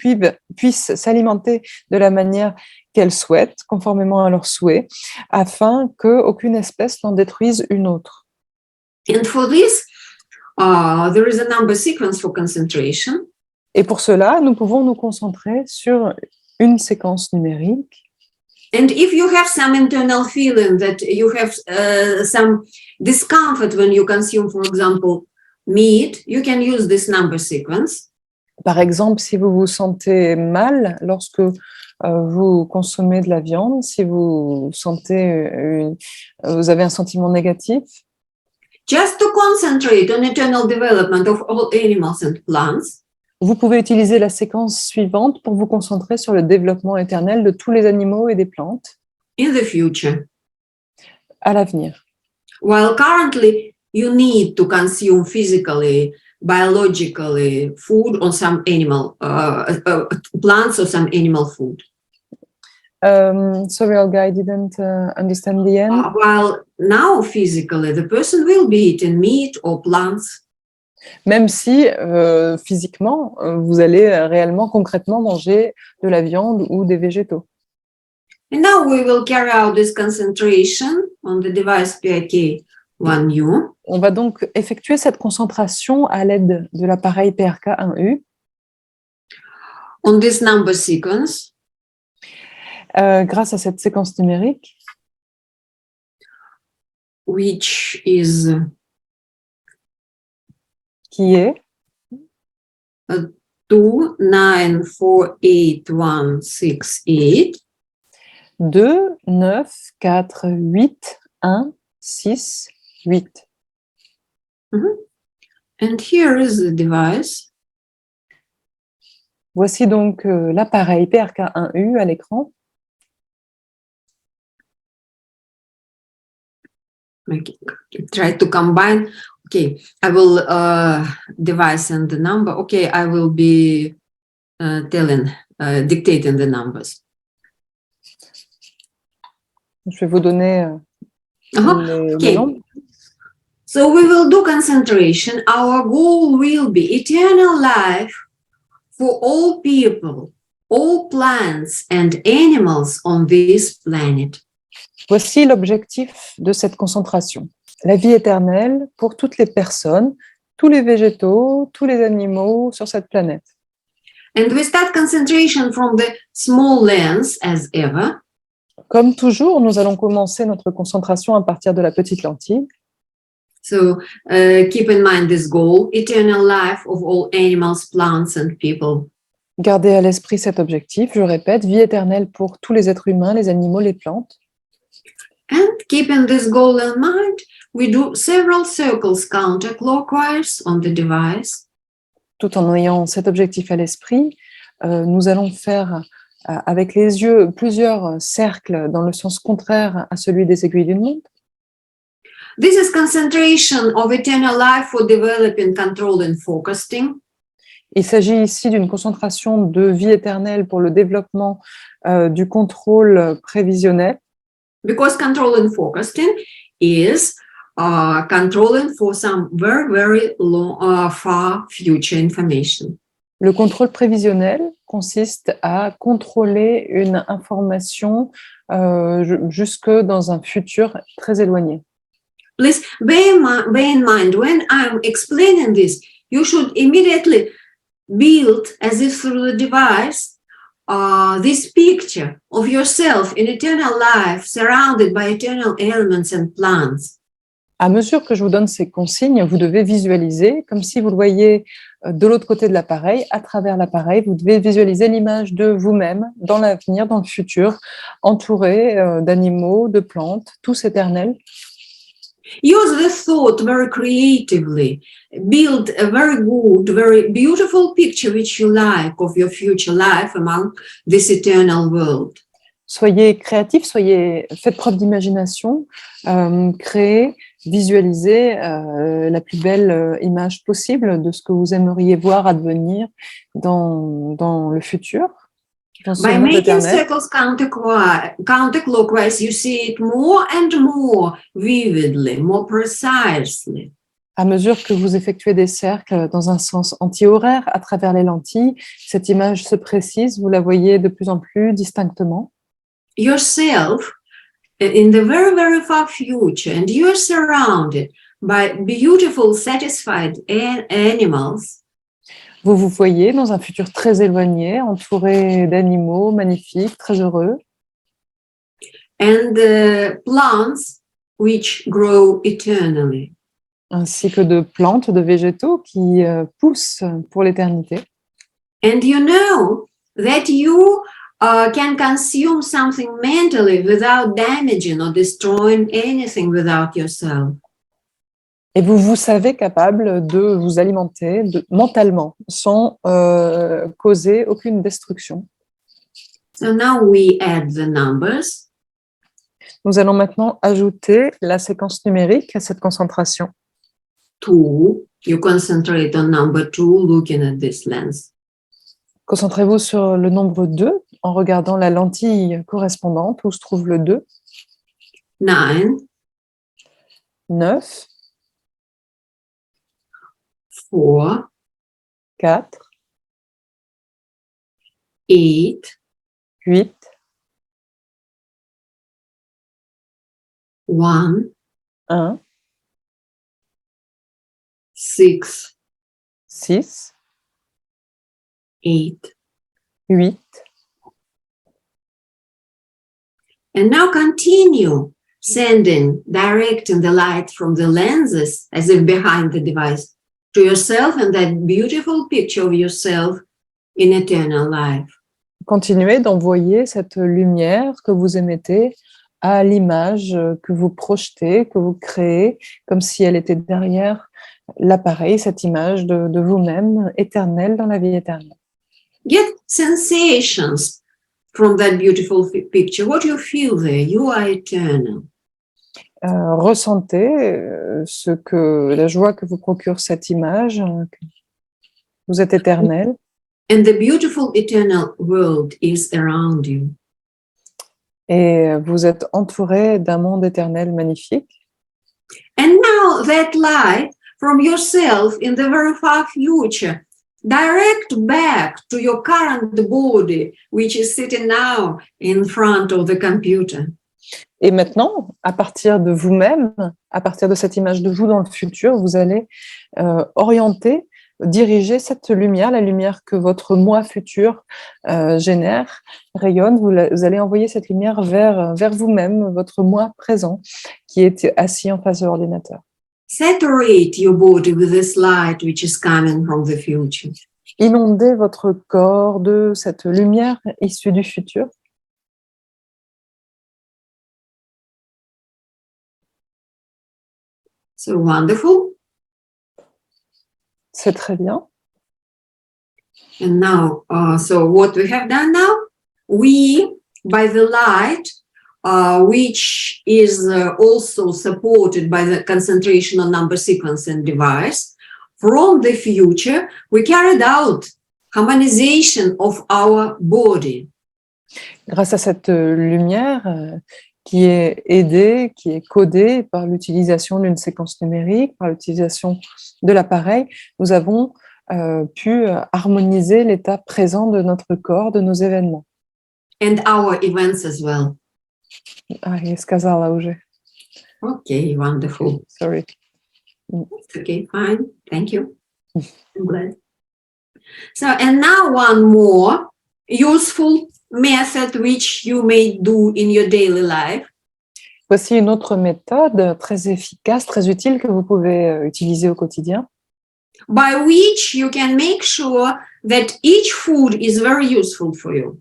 puissent s'alimenter de la manière qu'elles souhaitent, conformément à leurs souhaits, afin qu'aucune espèce n'en détruise une autre. And for this, there is a number sequence for concentration. Et pour cela, nous pouvons nous concentrer sur une séquence numérique. And if you have some internal feeling that you have some discomfort when you consume, for example, meat, you can use this number sequence. Par exemple, si vous vous sentez mal lorsque vous consommez de la viande, si vous sentez vous avez un sentiment négatif, just to concentrate on eternal development of all animals and plants, vous pouvez utiliser la séquence suivante pour vous concentrer sur le développement éternel de tous les animaux et des plantes in the future. à l'avenir. While currently you need to consume physically, biologically food on some animal, plants or some animal food. Sorry, Olga, I didn't understand the end. While now physically the person will be eating meat or plants. Même si physiquement, vous allez réellement, concrètement manger de la viande ou des végétaux. And now we will carry out this concentration on the device PRK1U. On va donc effectuer cette concentration à l'aide de l'appareil PRK1U On this number sequence, grâce à cette séquence numérique which is qui est 294868. 2, 9, 4, 8, 1, 6, 8. And here is the device. Voici donc l'appareil PRK1U à l'écran. Try to combine. Okay, I will device and the number. Okay, I will be dictating the numbers. Je vais vous donner les nombres. So we will do concentration. Our goal will be eternal life for all people, all plants and animals on this planet. Voici l'objectif de cette concentration. La vie éternelle pour toutes les personnes, tous les végétaux, tous les animaux sur cette planète. And we start concentration from the small lens as ever. Comme toujours, nous allons commencer notre concentration à partir de la petite lentille. So keep in mind this goal, eternal life of all animals, plants and people. Gardez à l'esprit cet objectif, je répète, vie éternelle pour tous les êtres humains, les animaux, les plantes. And keeping this goal in mind, we do several circles counterclockwise on the device. Tout en ayant cet objectif à l'esprit, nous allons faire avec les yeux plusieurs cercles dans le sens contraire à celui des aiguilles d'une montre. This is concentration of eternal life for developing, control and focusing. Il s'agit ici d'une concentration de vie éternelle pour le développement du contrôle prévisionnel. Because control and focusing is controlling for some very, very long, far future information. Le contrôle prévisionnel consiste à contrôler une information jusque dans un futur très éloigné. Please bear in mind, when I'm explaining this, you should immediately build, as if through the device, this picture of yourself in eternal life, surrounded by eternal elements and plants. À mesure que je vous donne ces consignes, vous devez visualiser, comme si vous le voyez de l'autre côté de l'appareil, à travers l'appareil, vous devez visualiser l'image de vous-même dans l'avenir, dans le futur, entouré d'animaux, de plantes, tous éternels. Use the thought very creatively. Build a very good, very beautiful picture which you like of your future life among this eternal world. Soyez créatifs, faites preuve d'imagination, créez, visualisez la plus belle image possible de ce que vous aimeriez voir advenir dans le futur. Dans ce By monde making éternel. circles counterclockwise, you see it more and more vividly, more precisely. À mesure que vous effectuez des cercles dans un sens anti-horaire à travers les lentilles, cette image se précise, vous la voyez de plus en plus distinctement. Yourself in the very, very far future, and you're surrounded by beautiful, satisfied animals. Vous vous voyez dans un futur très éloigné, entouré d'animaux magnifiques, très heureux. And the plants which grow eternally. Ainsi que de plantes, de végétaux qui poussent pour l'éternité. And you know that you can consume something mentally without damaging or destroying anything without yourself. Et vous savez capable de vous alimenter mentalement sans causer aucune destruction. So now we add the numbers. Nous allons maintenant ajouter la séquence numérique à cette concentration. 2. You concentrate on number 2 looking at this lens. Concentrez-vous sur le nombre 2 en regardant la lentille correspondante où se trouve le 2. 9. 9, 4. 4, 8. 8, 1. 1, 6. 6, 8. 8. And now continue directing the light from the lenses as if behind the device to yourself and that beautiful picture of yourself in eternal life. Continuez d'envoyer cette lumière que vous émettez à l'image que vous projetez, que vous créez, comme si elle était derrière l'appareil, cette image de vous-même éternelle dans la vie éternelle. Get sensations from that beautiful picture. What you feel there, you are eternal. Ressentez la joie que vous procure cette image, que vous êtes éternel. And the beautiful eternal world is around you. Et vous êtes entouré d'un monde éternel magnifique. And now that light from yourself in the very far future, direct back to your current body, which is sitting now in front of the computer. Et maintenant, à partir de vous-même, à partir de cette image de vous dans le futur, vous allez diriger cette lumière, la lumière que votre moi futur génère, rayonne. Vous allez envoyer cette lumière vers vous-même, votre moi présent, qui est assis en face de l'ordinateur. Saturate your body with this light which is coming from the future. Inondez votre corps de cette lumière issue du futur. So wonderful. C'est très bien. And now, so what we have done now, we, by the light, which is also supported by the concentration on number sequence and device, from the future, we carried out harmonization of our body. Grâce à cette lumière qui est aidée, qui est codée par l'utilisation d'une séquence numérique, par l'utilisation de l'appareil, nous avons pu harmoniser l'état présent de notre corps, de nos événements. And our events as well. Ah, je сказала уже. Okay, wonderful. Sorry. Okay, fine. Thank you. I'm glad. So, and now one more useful method which you may do in your daily life. Voici une autre méthode très efficace, très utile que vous pouvez utiliser au quotidien. By which you can make sure that each food is very useful for you.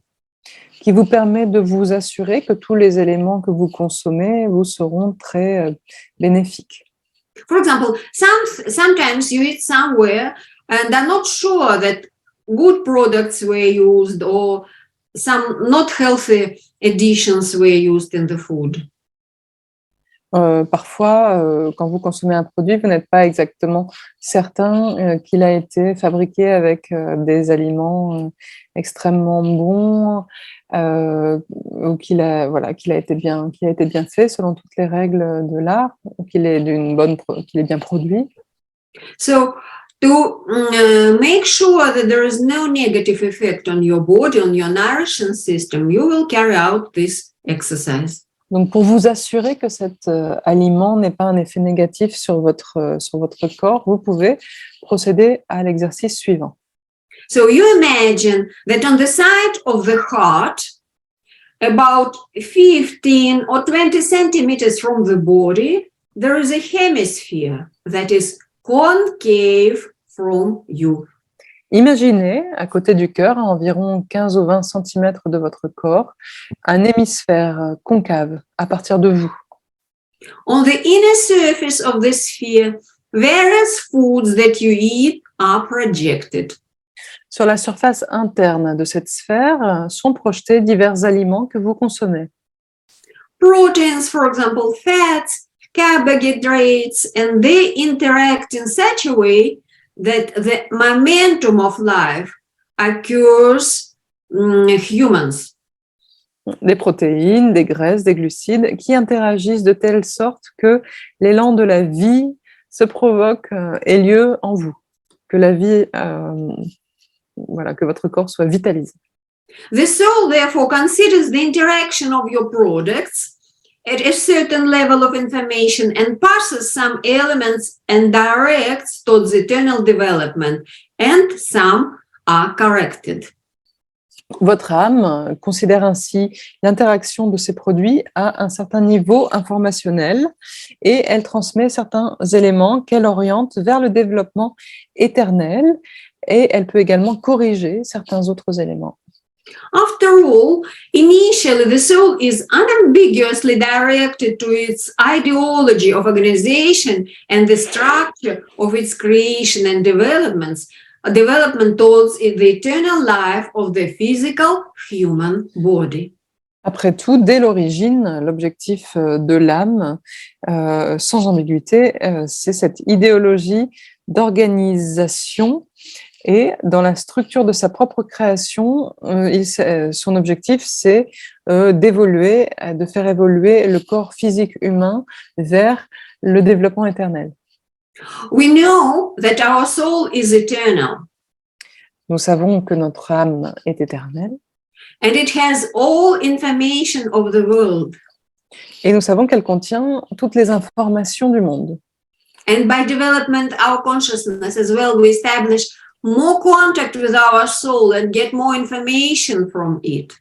Qui vous permet de vous assurer que tous les éléments que vous consommez vous seront très bénéfiques. For example, sometimes you eat somewhere and are not sure that good products were used or some not healthy additions were used in the food. Parfois, quand vous consommez un produit, vous n'êtes pas exactement certain qu'il a été fabriqué avec des aliments extrêmement bons ou qu'il a été bien fait selon toutes les règles de l'art, ou qu'il est bien produit. So to make sure that there is no negative effect on your body, on your nourishing system, you will carry out this exercise. Donc, pour vous assurer que cet aliment n'ait pas un effet négatif sur votre corps, vous pouvez procéder à l'exercice suivant. So you imagine that on the side of the heart, about 15 or 20 centimeters from the body, there is a hemisphere that is concave from you. Imaginez, à côté du cœur, à environ 15 ou 20 cm de votre corps, un hémisphère concave à partir de vous. On the inner surface of the sphere, various foods that you eat are projected. Sur la surface interne de cette sphère sont projetés divers aliments que vous consommez. Proteins, for example, fats, carbohydrates, and they interact in such a way that the momentum of life occurs humans. Des protéines, des graisses, des glucides qui interagissent de telle sorte que l'élan de la vie se provoque, ait lieu en vous, que la vie, que votre corps soit vitalisé. The soul, therefore, considers the interaction of your products at a certain level of information and passes some elements and directs towards eternal development, and some are corrected. Votre âme considère ainsi l'interaction de ces produits à un certain niveau informationnel et elle transmet certains éléments qu'elle oriente vers le développement éternel et elle peut également corriger certains autres éléments. After all, initially the soul is unambiguously directed to its ideology of organization and the structure of its creation and development towards the eternal life of the physical human body. Après tout, dès l'origine, l'objectif de l'âme, sans ambiguïté, c'est cette idéologie d'organisation. Et dans la structure de sa propre création, son objectif, c'est d'évoluer, de faire évoluer le corps physique humain vers le développement éternel. We know that our soul is eternal. Nous savons que notre âme est éternelle. And it has all information of the world. Et nous savons qu'elle contient toutes les informations du monde. And by development our consciousness as well, we establish more contact with our soul and get more information from it.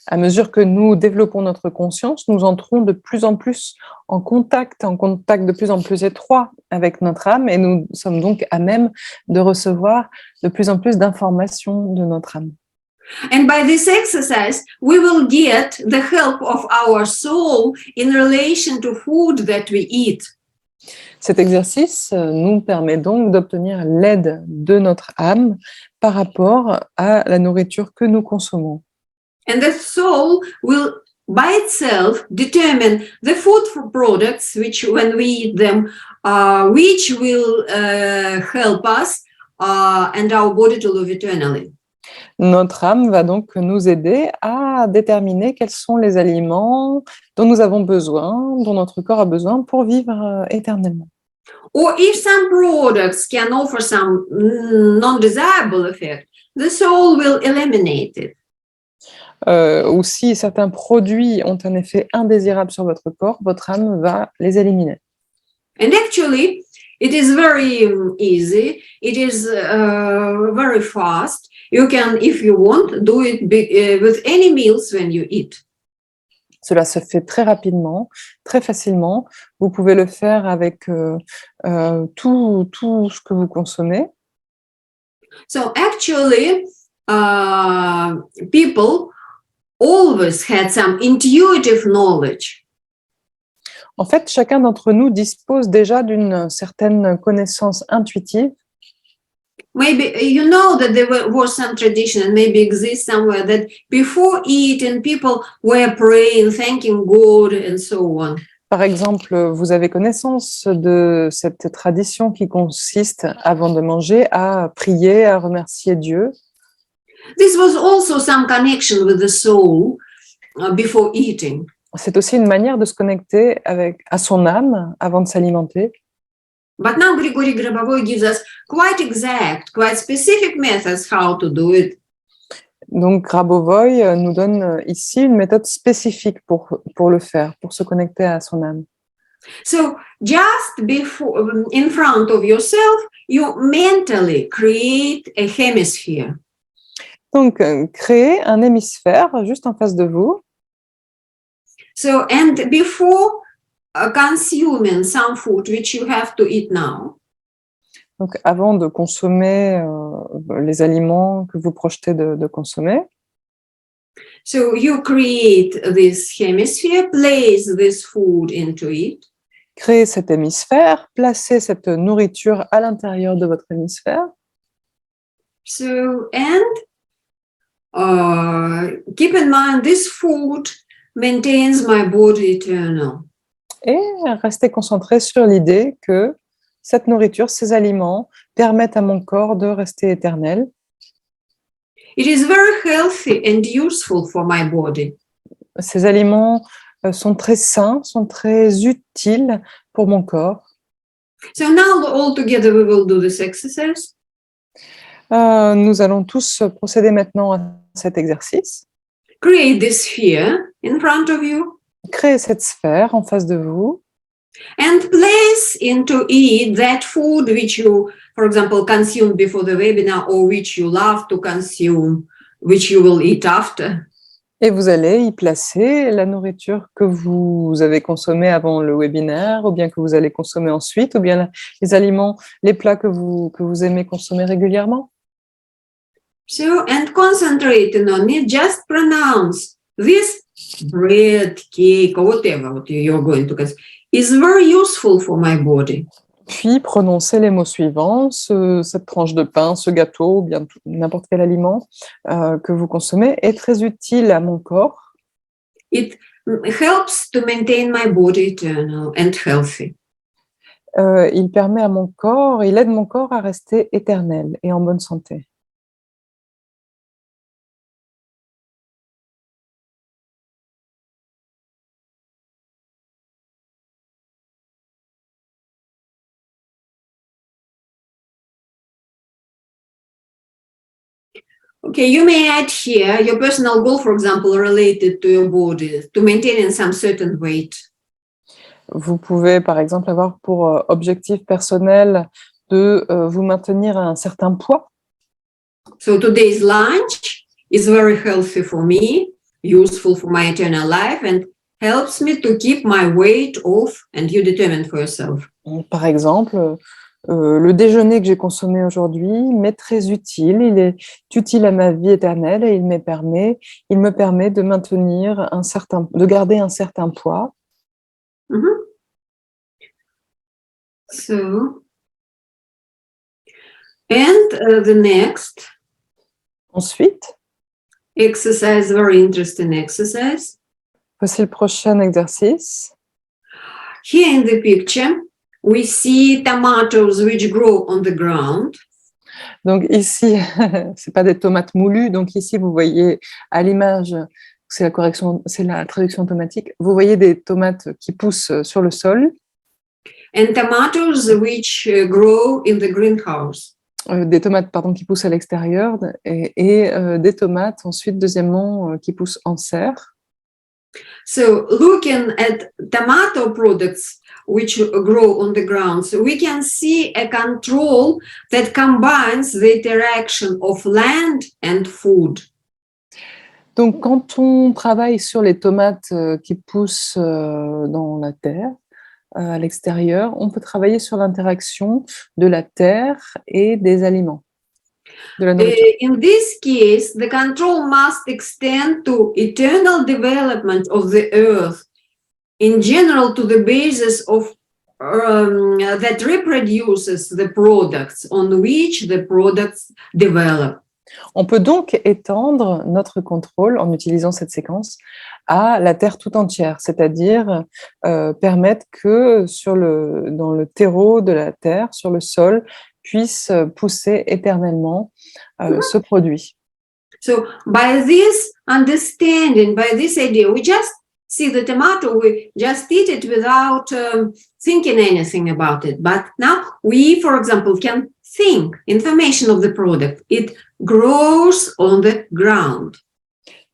À mesure que nous développons notre conscience, nous entrons de plus en plus en contact de plus en plus étroit avec notre âme et nous sommes donc à même de recevoir de plus en plus d'informations de notre âme. And by this exercise, we will get the help of our soul in relation to food that we eat. Cet exercice nous permet donc d'obtenir l'aide de notre âme par rapport à la nourriture que nous consommons. And the soul will by itself determine the food products which when we eat them, which will help us and our body to live eternally. Notre âme va donc nous aider à déterminer quels sont les aliments dont nous avons besoin, dont notre corps a besoin pour vivre éternellement. Or if some products can offer some non-desirable effect, the soul will eliminate it. Ou si certains produits ont un effet indésirable sur votre corps, votre âme va les éliminer. And actually, it is very easy. It is very fast. You can, if you want, do it with any meals when you eat. Cela se fait très rapidement, très facilement. Vous pouvez le faire avec tout ce que vous consommez. So actually, people always had some intuitive knowledge. En fait, chacun d'entre nous dispose déjà d'une certaine connaissance intuitive. Maybe you know that there was some tradition and maybe exists somewhere that before eating people were praying, thanking God and so on. Par exemple, vous avez connaissance de cette tradition qui consiste, avant de manger, à prier, à remercier Dieu. This was also some connection with the soul before eating. C'est aussi une manière de se connecter à son âme avant de s'alimenter. But now Grigory Grabovoy gives us quite exact, quite specific methods how to do it. Donc Grabovoy nous donne ici une méthode spécifique pour le faire, pour se connecter à son âme. So just before, in front of yourself, you mentally create a hemisphere. Donc créez un hémisphère juste en face de vous. So and before consuming some food which you have to eat now. Donc, avant de consommer les aliments que vous projetez de consommer, So you create this hemisphere, place this food into it, créez cet hémisphère, placez cette nourriture à l'intérieur de votre hémisphère. so and keep in mind this food maintains my body eternal. Et restez concentré sur l'idée que cette nourriture, ces aliments permettent à mon corps de rester éternel. It is very healthy and useful for my body. Ces aliments sont très sains, sont très utiles pour mon corps. So now all together we will do this exercise. Nous allons tous procéder maintenant à cet exercice. Create this sphere in front of you Créez cette sphère en face de vous and place into it that food which you, for example, consumed before the webinar or which you love to consume, which you will eat after. et vous allez y placer la nourriture que vous avez consommée avant le webinaire ou bien que vous allez consommer ensuite ou bien les aliments, les plats que vous aimez consommer régulièrement. So, and concentrating on it, just pronounce this bread, cake, or whatever what you're going to consume is very useful for my body. Puis prononcez les mots suivants, cette tranche de pain, ce gâteau, ou bien n'importe quel aliment que vous consommez est très utile à mon corps. It helps to maintain my body eternal and healthy. Il permet à mon corps, il aide mon corps à rester éternel et en bonne santé. Okay, you may add here your personal goal, for example, related to your body, to maintain some certain weight. Vous pouvez, par exemple, avoir pour objectif personnel de vous maintenir à un certain poids. So today's lunch is very healthy for me, useful for my eternal life, and helps me to keep my weight off, and you determine for yourself. Par exemple, le déjeuner que j'ai consommé aujourd'hui m'est très utile. Il est utile à ma vie éternelle et il me permet de maintenir de garder un certain poids. Mm-hmm. So, and the next Ensuite, exercise, very interesting exercise. voici le prochain exercice. Here in the picture, we see tomatoes which grow on the ground. Donc ici, c'est pas des tomates moulues. Donc ici, vous voyez à l'image, c'est la traduction automatique. Vous voyez des tomates qui poussent sur le sol. And tomatoes which grow in the greenhouse. Des tomates, qui poussent à l'extérieur et des tomates, ensuite, deuxièmement, qui poussent en serre. So looking at tomato products which grow on the ground, so we can see a control that combines the interaction of land and food. Donc, quand on travaille sur les tomates qui poussent dans la terre, à l'extérieur, on peut travailler sur l'interaction de la terre et des aliments, de la nourriture. In this case, the control must extend to eternal development of the earth, in general to the basis of that reproduces the products on which the products develop. On peut donc étendre notre contrôle en utilisant cette séquence à la terre tout entière, c'est-à-dire permettre que dans le terreau de la terre, sur le sol, puisse pousser éternellement ce produit. So by this understanding, by this idea, we just see the tomato, we just eat it without thinking anything about it. But now we, for example, can think information of the product. It grows on the ground.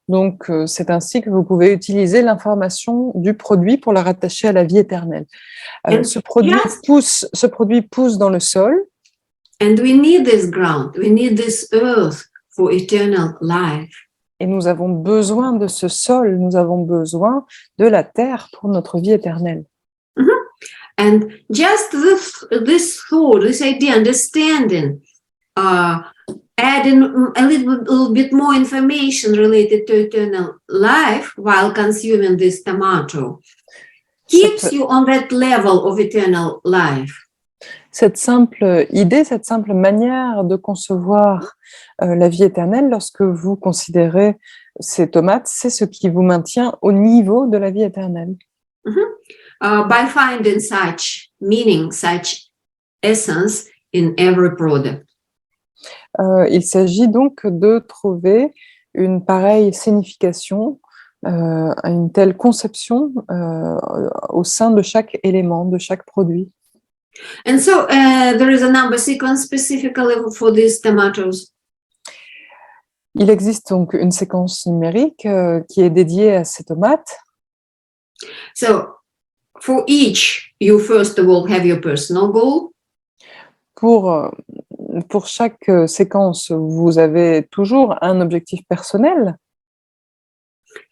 Donc, c'est ainsi que vous pouvez utiliser l'information du produit pour la rattacher à la vie éternelle. Ce produit pousse dans le sol. And we need this ground, we need this earth for eternal life. Et nous avons besoin de ce sol, nous avons besoin de la terre pour notre vie éternelle. Mm-hmm. And just this thought, this idea, understanding, adding a little bit more information related to eternal life while consuming this tomato keeps you on that level of eternal life. Cette simple idée, cette simple manière de concevoir la vie éternelle lorsque vous considérez ces tomates, c'est ce qui vous maintient au niveau de la vie éternelle. By finding such meaning, such essence in every product. Il s'agit donc de trouver une pareille signification, une telle conception au sein de chaque élément, de chaque produit. And so there is a number sequence specifically for these tomatoes. Il existe donc une séquence numérique qui est dédiée à ces tomates. So for each, you first of all have your personal goal. Pour chaque séquence, vous avez toujours un objectif personnel.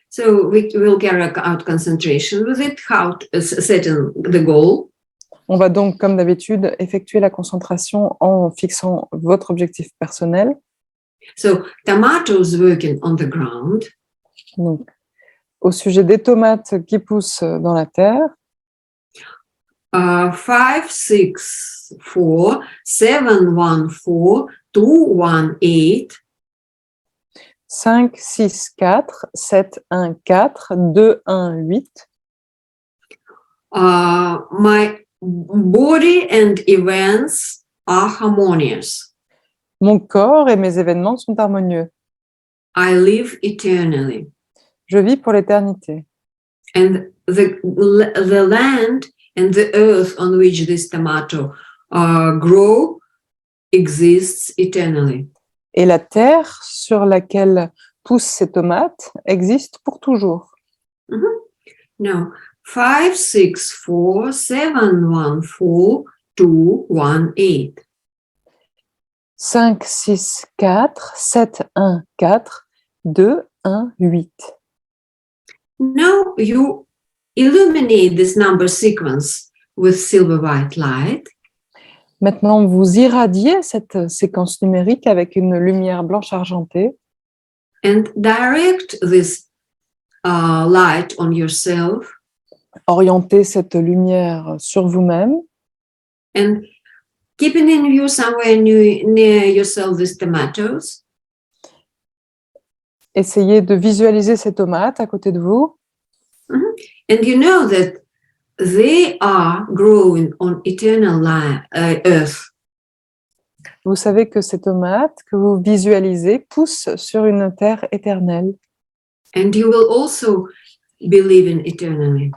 So we will carry out concentration with it, setting the goal. On va donc, comme d'habitude, effectuer la concentration en fixant votre objectif personnel. So tomatoes working on the ground. Donc, au sujet des tomates qui poussent dans la terre. 5, 6, 4, 7, 1, 4, 2, 1, 8. 5, 6, 4, 7, 1, 4, 2, 1, 8. My body and events are harmonious. Mon corps et mes événements sont harmonieux. I live eternally. Je vis pour l'éternité. And the land and the earth on which this tomato grow exists eternally. Et la terre sur laquelle poussent ces tomates existe pour toujours. Now, 5, 6, 4, 7, 1, 4, 2, 1, 8. 5, 6, 4, 7, 1, 4, 2, 1, 8. Now you illuminate this number sequence with silver white light. Maintenant, vous irradiez cette séquence numérique avec une lumière blanche argentée And direct this light on yourself. Orientez cette lumière sur vous-même And keeping in view somewhere near yourself these tomatoes. Essayez de visualiser ces tomates à côté de vous. And you know that they are growing on eternal earth. Vous savez que ces tomates que vous visualisez poussent sur une terre éternelle. And you will also be living eternally.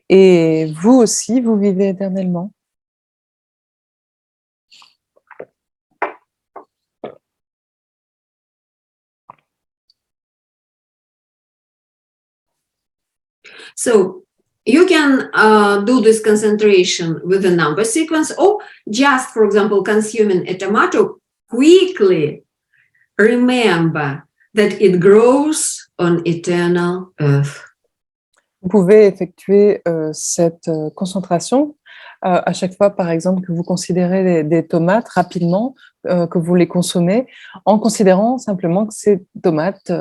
Et vous aussi, vous vivez éternellement. So you can do this concentration with a number sequence, or just, for example, consuming a tomato, quickly remember that it grows on eternal earth. Vous pouvez effectuer cette concentration à chaque fois, par exemple, que vous considérez des tomates rapidement, que vous les consommez, en considérant simplement que ces tomates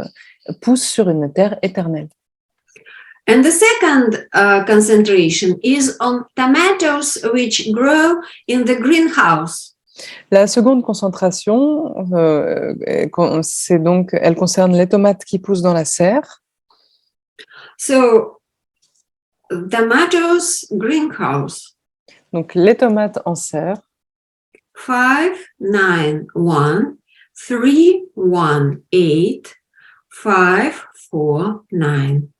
poussent sur une terre éternelle. And the second concentration is on tomatoes which grow in the greenhouse. La seconde concentration, c'est donc, elle concerne les tomates qui poussent dans la serre. So, tomatoes greenhouse. Donc, les tomates en serre. 5, 9, 1, 3, 1, 8, 5, 4, 9.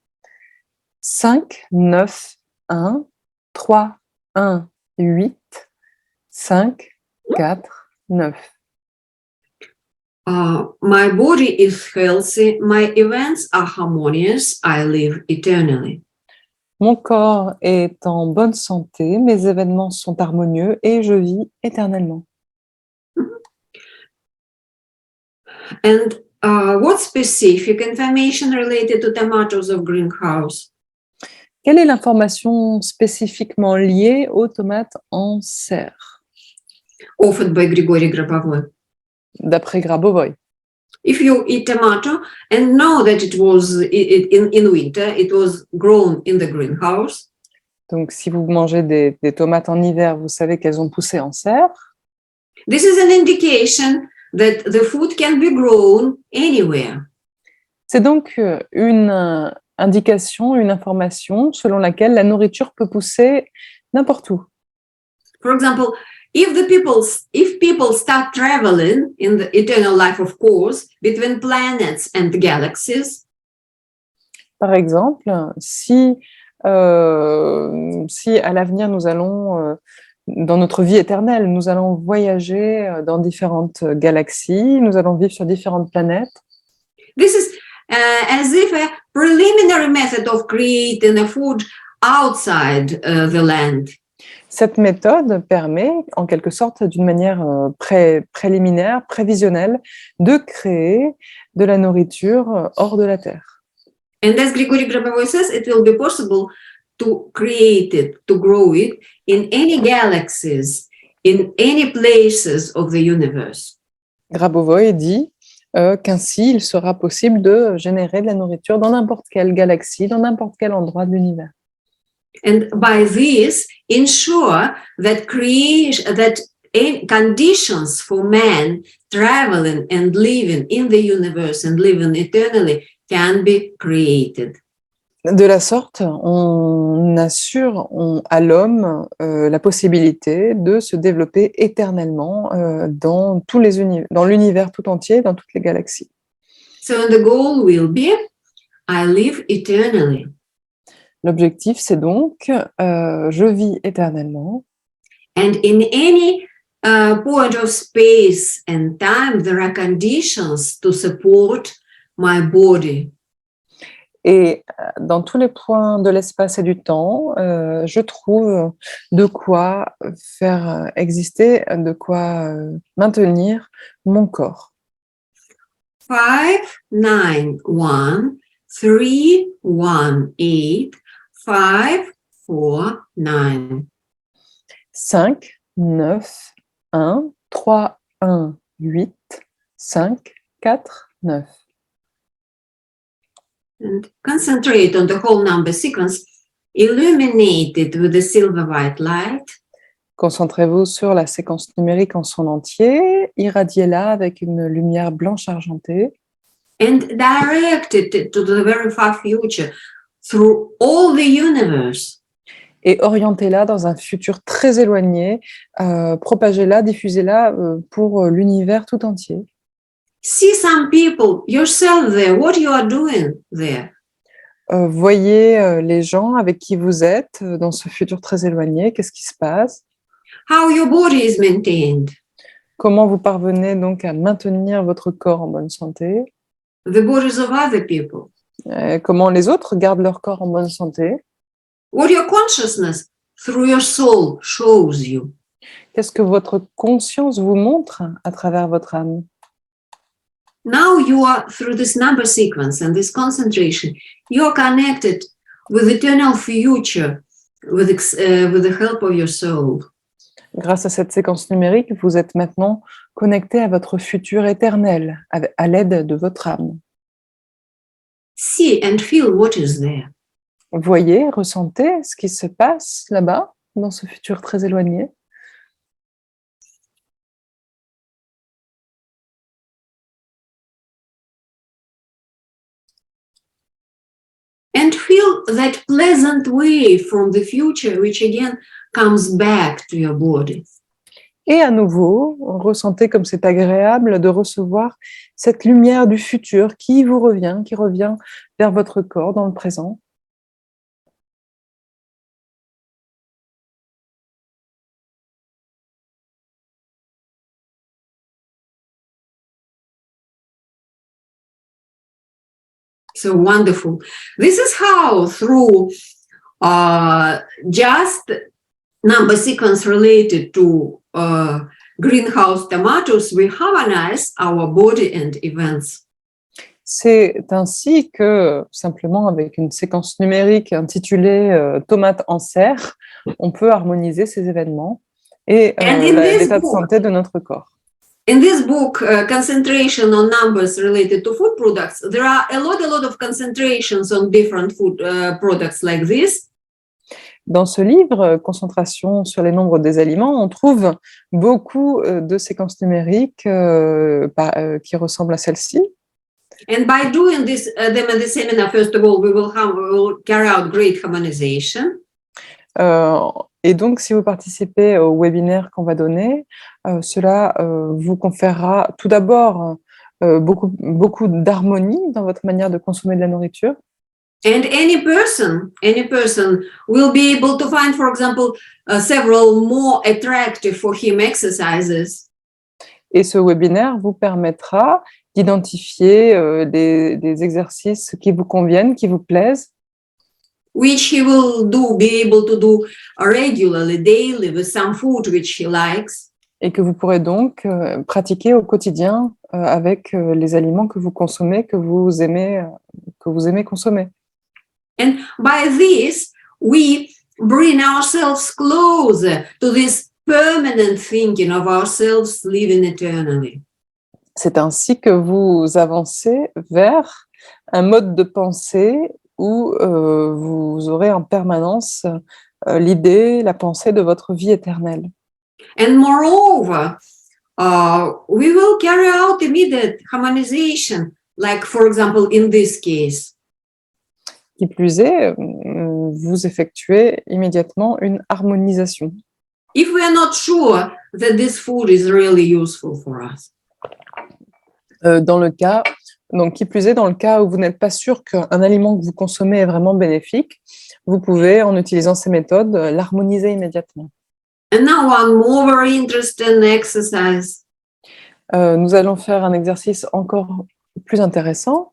5, 9, 1, 3, 1, 8, 5, 4, 9. My body is healthy, my events are harmonious, I live eternally. Mon corps est en bonne santé, mes événements sont harmonieux et je vis éternellement. And what specific information related to tomatoes of greenhouse? Quelle est l'information spécifiquement liée aux tomates en serre, offered by Grigory Grabovoy? d'après Grabovoi? If you eat tomato and know that it was in winter, it was grown in the greenhouse. Donc, si vous mangez des tomates en hiver, vous savez qu'elles ont poussé en serre. This is an indication that the food can be grown anywhere. C'est donc une indication, une information selon laquelle la nourriture peut pousser n'importe où. For example, if people start traveling in the eternal life, of course, between planets and galaxies, Par exemple, si à l'avenir nous allons, dans notre vie éternelle, nous allons voyager dans différentes galaxies, nous allons vivre sur différentes planètes. this is as if a preliminary method of creating a food outside the land. Cette méthode permet, en quelque sorte, d'une manière préliminaire, prévisionnelle, de créer de la nourriture hors de la Terre. And as Grigory Grabovoy says, it will be possible to create it, to grow it in any galaxies, in any places of the universe. Grabovoi dit qu'ainsi, il sera possible de générer de la nourriture dans n'importe quelle galaxie, dans n'importe quel endroit de l'univers. And by this, ensure that conditions for man traveling and living in the universe and living eternally can be created. De la sorte, on assure à l'homme la possibilité de se développer éternellement dans l'univers tout entier, dans toutes les galaxies. So the goal will be, I live eternally. L'objectif, c'est donc, je vis éternellement. And in any point of space and time, there are conditions to support my body. Et dans tous les points de l'espace et du temps, je trouve de quoi faire exister, de quoi maintenir mon corps. 591-318-549. 5, 9, 1, 3, 1, 8, 5, 4, 9. And concentrate on the whole number sequence, illuminated with the silver white light. Concentrez-vous sur la séquence numérique en son entier, irradiez-la avec une lumière blanche argentée. And direct it to the very far future through all the universe. Et orientez-la dans un futur très éloigné, propagez-la, diffusez-la pour l'univers tout entier. See some people, yourself there, what you are doing there. Voyez les gens avec qui vous êtes dans ce futur très éloigné, qu'est-ce qui se passe? How your body is maintained. Comment vous parvenez donc à maintenir votre corps en bonne santé? The bodies of other people. Comment les autres gardent leur corps en bonne santé? What your consciousness through your soul shows you. Qu'est-ce que votre conscience vous montre à travers votre âme? Now you are, through this number sequence and this concentration, you are connected with eternal future with the help of your soul. Grâce à cette séquence numérique, vous êtes maintenant connecté à votre futur éternel, à l'aide de votre âme. See and feel what is there. Voyez, ressentez ce qui se passe là-bas, dans ce futur très éloigné. And feel that pleasant wave from the future, which again comes back to your body. Et à nouveau, ressentez comme c'est agréable de recevoir cette lumière du futur qui vous revient, qui revient vers votre corps dans le présent. So wonderful. This is how through just number sequence related to greenhouse tomatoes, we harmonize our body and events. C'est ainsi que, simplement avec une séquence numérique intitulée Tomates en serre, on peut harmoniser ces événements et And in this l'état de book- santé de notre corps. In this book, Concentration on Numbers Related to Food Products, there are a lot of concentrations on different food products like this. Dans ce livre, Concentration sur les nombres des aliments, on trouve beaucoup de séquences numériques qui ressemblent à celle-ci. And by doing this, them at the seminar, first of all, we will carry out great harmonization. Et donc, si vous participez au webinaire qu'on va donner, cela vous conférera tout d'abord beaucoup d'harmonie dans votre manière de consommer de la nourriture. And any person will be able to find, for example, several more attractive for him exercises. Et ce webinaire vous permettra d'identifier des exercices qui vous conviennent, qui vous plaisent, Which he will be able to do regularly, daily, with some food which he likes. et que vous pourrez donc pratiquer au quotidien avec les aliments que vous consommez, que vous aimez consommer. And by this, we bring ourselves closer to this permanent thinking of ourselves living eternally. C'est ainsi que vous avancez vers un mode de pensée où vous aurez en permanence l'idée, la pensée de votre vie éternelle. And moreover, we will carry out immediate harmonization, like, for example, in this case. Qui plus est, vous effectuez immédiatement une harmonisation. If we are not sure that this food is really useful for us. Dans le cas où vous n'êtes pas sûr qu'un aliment que vous consommez est vraiment bénéfique, vous pouvez, en utilisant ces méthodes, l'harmoniser immédiatement. And now one more very interesting exercise. Nous allons faire un exercice encore plus intéressant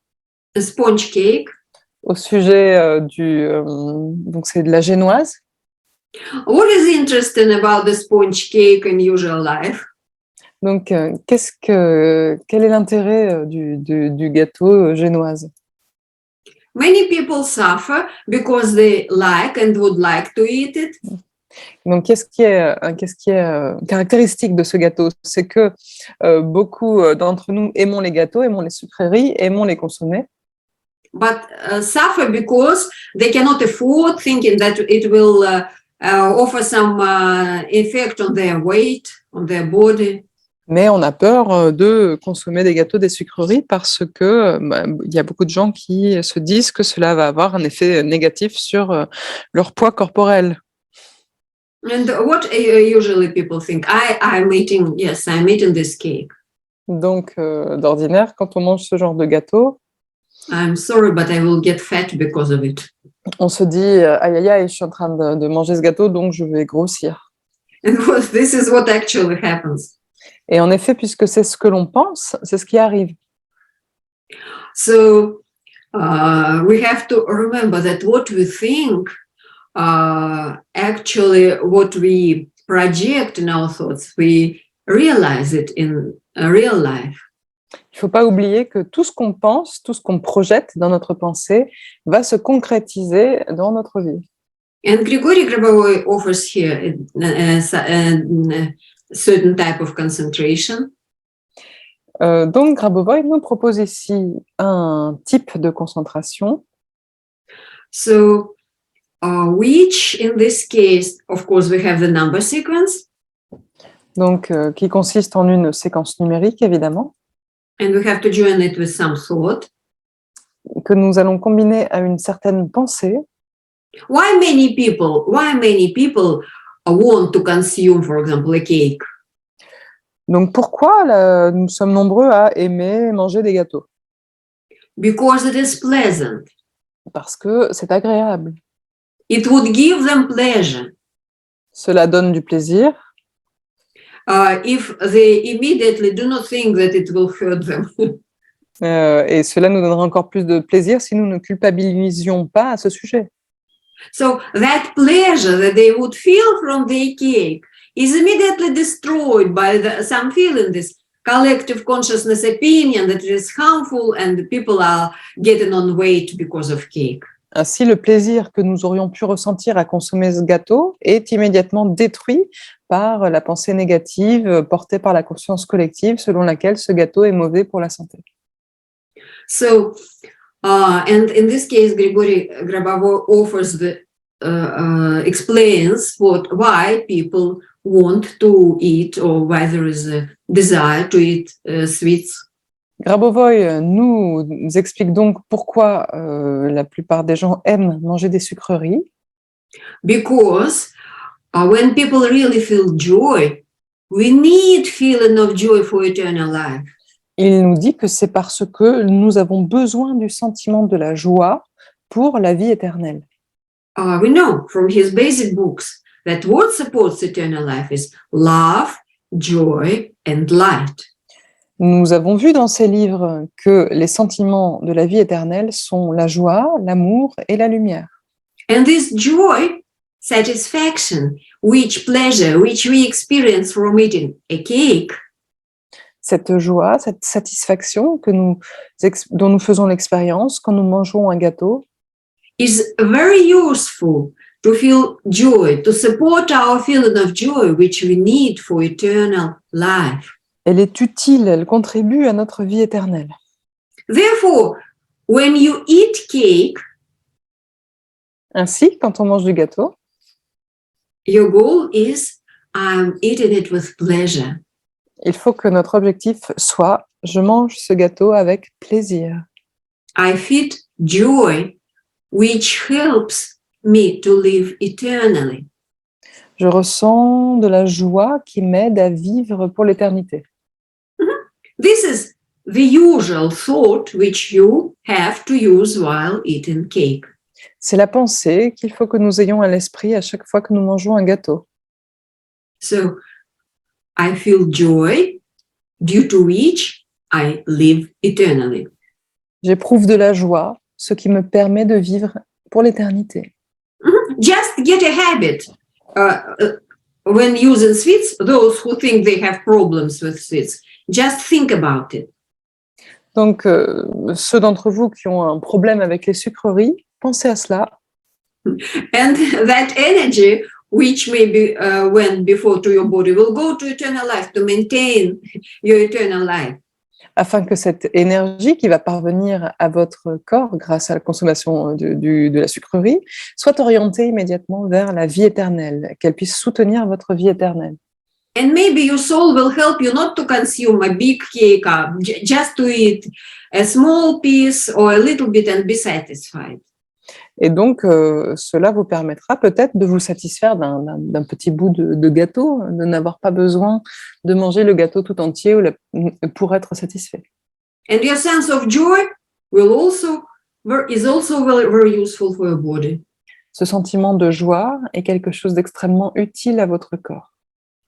A sponge cake. au sujet donc c'est de la génoise. What is interesting about the sponge cake in usual life? Donc, quel est l'intérêt du gâteau génoise? Many people suffer because they like and would like to eat it. Donc, qu'est-ce qui est caractéristique de ce gâteau? C'est que beaucoup d'entre nous aimons les gâteaux, aimons les sucreries, aimons les consommer. But suffer because they cannot afford, thinking that it will offer some effect on their weight, on their body. Mais on a peur de consommer des gâteaux, des sucreries parce que il y a beaucoup de gens qui se disent que cela va avoir un effet négatif sur leur poids corporel. And what usually people think? I'm eating this cake. Donc, d'ordinaire, quand on mange ce genre de gâteau, I'm sorry, but I will get fat because of it. on se dit aïe aïe aïe, je suis en train de manger ce gâteau, donc je vais grossir. And this is what actually happens. Et en effet, puisque c'est ce que l'on pense, c'est ce qui arrive. So we have to remember that what we think, actually what we project in our thoughts, we realize it in real life. Il ne faut pas oublier que tout ce qu'on pense, tout ce qu'on projette dans notre pensée va se concrétiser dans notre vie. And Grigory Grabovoy offers here a certain type of concentration. Donc, Grabovoy nous propose ici un type de concentration. So, which in this case, of course, we have the number sequence. Donc, qui consiste en une séquence numérique, évidemment, And we have to join it with some thought. que nous allons combiner à une certaine pensée. Why many people want to consume, for example, a cake? Donc, pourquoi nous sommes nombreux à aimer manger des gâteaux? Because it is pleasant. Parce que c'est agréable. It would give them pleasure Cela donne du plaisir. if they immediately do not think that it will hurt them. Et cela nous donnera encore plus de plaisir si nous ne culpabilisions pas à ce sujet. So that pleasure that they would feel from their cake is immediately destroyed by some feeling this collective consciousness opinion that it is harmful and the people are getting on weight because of cake. Ainsi, le plaisir que nous aurions pu ressentir à consommer ce gâteau est immédiatement détruit par la pensée négative portée par la conscience collective selon laquelle ce gâteau est mauvais pour la santé. So, and in this case, Grigory Grabovoy offers explains why people want to eat or why there is a desire to eat sweets. Grabovoy nous explique donc pourquoi la plupart des gens aiment manger des sucreries. Because when people really feel joy, we need feeling of joy for eternal life. Il nous dit que c'est parce que nous avons besoin du sentiment de la joie pour la vie éternelle. We know from his basic books that what supports eternal life is love, joy, and light. Nous avons vu dans ces livres que les sentiments de la vie éternelle sont la joie, l'amour et la lumière. And this joy, satisfaction, pleasure, which we experience from eating a cake, Cette joie, cette satisfaction dont nous faisons l'expérience quand nous mangeons un gâteau is very useful to feel joy, to support our feeling of joy, which we need for eternal life. elle est utile, elle contribue à notre vie éternelle. Therefore, when you eat cake, Ainsi, quand on mange du gâteau, your goal is I'm eating it with pleasure. il faut que notre objectif soit « je mange ce gâteau avec plaisir ». I feel joy, which helps me to live eternally. Je ressens de la joie qui m'aide à vivre pour l'éternité. This is the usual thought which you have to use while eating cake. C'est la pensée qu'il faut que nous ayons à l'esprit à chaque fois que nous mangeons un gâteau. So, I feel joy, due to which I live eternally. J'éprouve de la joie, ce qui me permet de vivre pour l'éternité. Just get a habit. When using sweets, those who think they have problems with sweets, just think about it. Donc, ceux d'entre vous qui ont un problème avec les sucreries, pensez à cela. And that energy, which maybe went before to your body, will go to eternal life to maintain your eternal life. Afin que cette énergie qui va parvenir à votre corps grâce à la consommation de la sucrerie soit orientée immédiatement vers la vie éternelle, qu'elle puisse soutenir votre vie éternelle. And maybe your soul will help you not to consume a big cake, just to eat a small piece or a little bit and be satisfied. Et donc, cela vous permettra peut-être de vous satisfaire d'un petit bout de gâteau, de n'avoir pas besoin de manger le gâteau tout entier pour être satisfait. And your sense of joy is also very, very useful for your body. Ce sentiment de joie est quelque chose d'extrêmement utile à votre corps.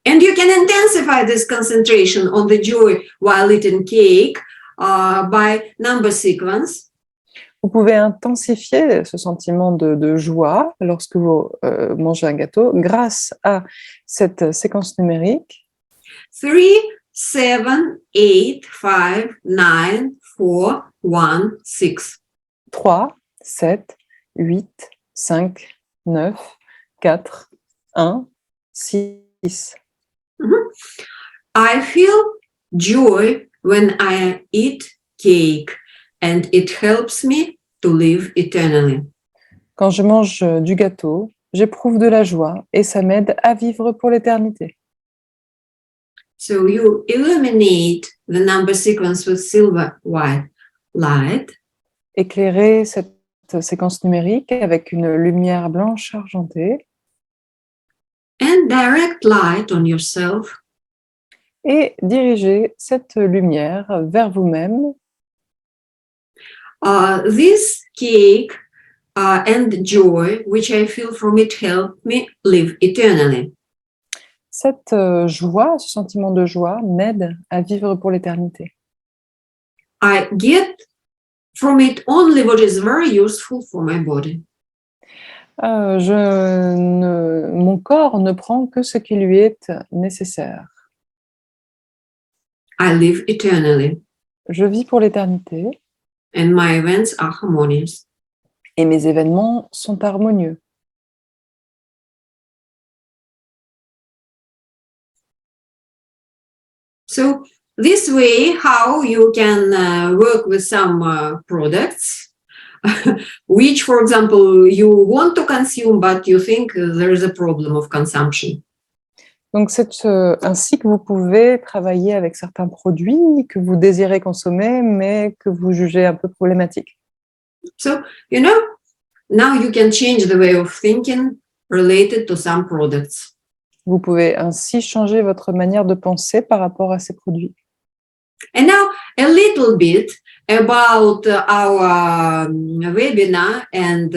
And you can intensify this concentration on the joy while eating cake by number sequence. Vous pouvez intensifier ce sentiment de joie lorsque vous mangez un gâteau grâce à cette séquence numérique. 3, 7, 8, 5, 9, 4, 1, 6. 3, 7, 8, 5, 9, 4, 1, 6. I feel joy when I eat cake, and it helps me to live eternally. Quand je mange du gâteau, j'éprouve de la joie et ça m'aide à vivre pour l'éternité. So you illuminate the number sequence with silver white light. Éclairez cette séquence numérique avec une lumière blanche argentée And direct light on yourself. et dirigez cette lumière vers vous-même. This cake and joy, which I feel from it, help me live eternally. Cette joie, ce sentiment de joie m'aide à vivre pour l'éternité. I get from it only what is very useful for my body. Mon corps ne prend que ce qui lui est nécessaire. I live eternally, Je vis pour l'éternité and my events are harmonious. et mes événements sont harmonieux. So this way, how you can work with some products, which, for example, you want to consume, but you think there is a problem of consumption. Donc, c'est ainsi que vous pouvez travailler avec certains produits que vous désirez consommer, mais que vous jugez un peu problématiques. So, you know, now you can change the way of thinking related to some products. Vous pouvez ainsi changer votre manière de penser par rapport à ces produits. And now a little bit about our webinar and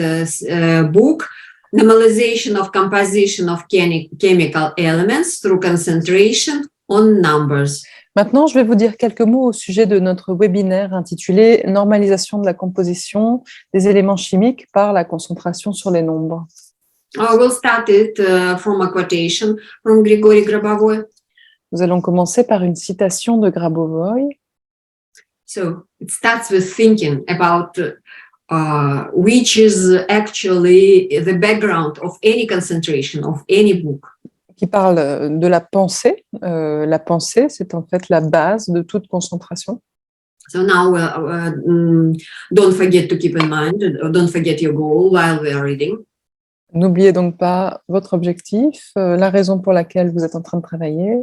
book, Normalization of Composition of Chemical Elements through Concentration on Numbers. Maintenant, je vais vous dire quelques mots au sujet de notre webinaire intitulé « Normalisation de la composition des éléments chimiques par la concentration sur les nombres ». We'll start it from a quotation from Grigory Grabovoy. Nous allons commencer par une citation de Grabovoy. So it starts with thinking about which is actually the background of any concentration, of any book. Qui parle de la pensée. La pensée, c'est en fait la base de toute concentration. So now don't forget to keep in mind, don't forget your goal while we are reading. N'oubliez donc pas votre objectif, la raison pour laquelle vous êtes en train de travailler.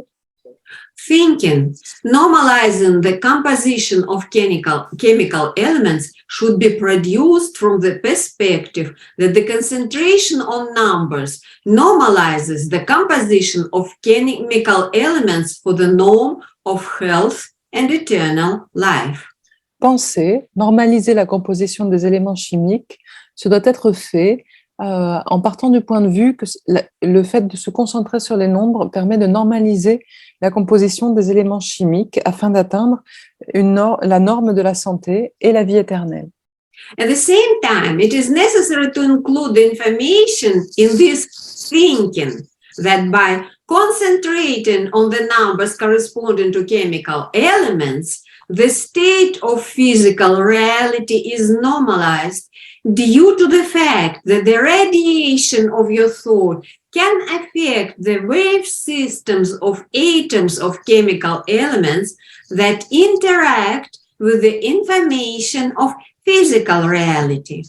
Thinking, normalizing the composition of chemical elements should be produced from the perspective that the concentration on numbers normalizes the composition of chemical elements for the norm of health and eternal life. Penser, normaliser la composition des éléments chimiques, ce doit être fait en partant du point de vue que le fait de se concentrer sur les nombres permet de normaliser la composition des éléments chimiques afin d'atteindre la norme de la santé et la vie éternelle. At the same time, it is necessary to include the information in this thinking that by concentrating on the numbers corresponding to chemical elements, the state of physical reality is normalized due to the fact that the radiation of your thought can affect the wave systems of atoms of chemical elements that interact with the information of physical reality.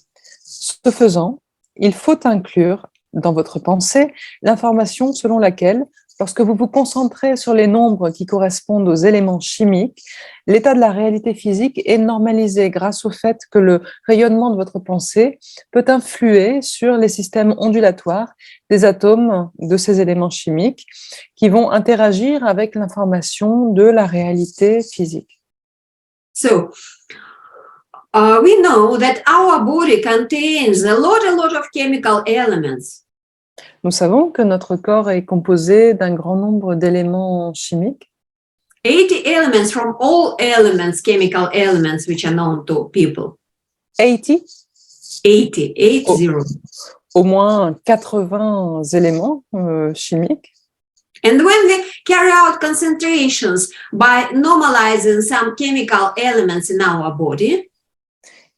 Ce faisant, il faut inclure dans votre pensée l'information selon laquelle, lorsque vous vous concentrez sur les nombres qui correspondent aux éléments chimiques, l'état de la réalité physique est normalisé grâce au fait que le rayonnement de votre pensée peut influer sur les systèmes ondulatoires des atomes de ces éléments chimiques qui vont interagir avec l'information de la réalité physique. So, we know that our body contains a lot of chemical elements. Nous savons que notre corps est composé d'un grand nombre d'éléments chimiques. 80 elements from all elements, chemical elements, which are known to people. 80, 80. au moins 80 éléments chimiques. And when we carry out concentrations by normalizing some chemical elements in our body,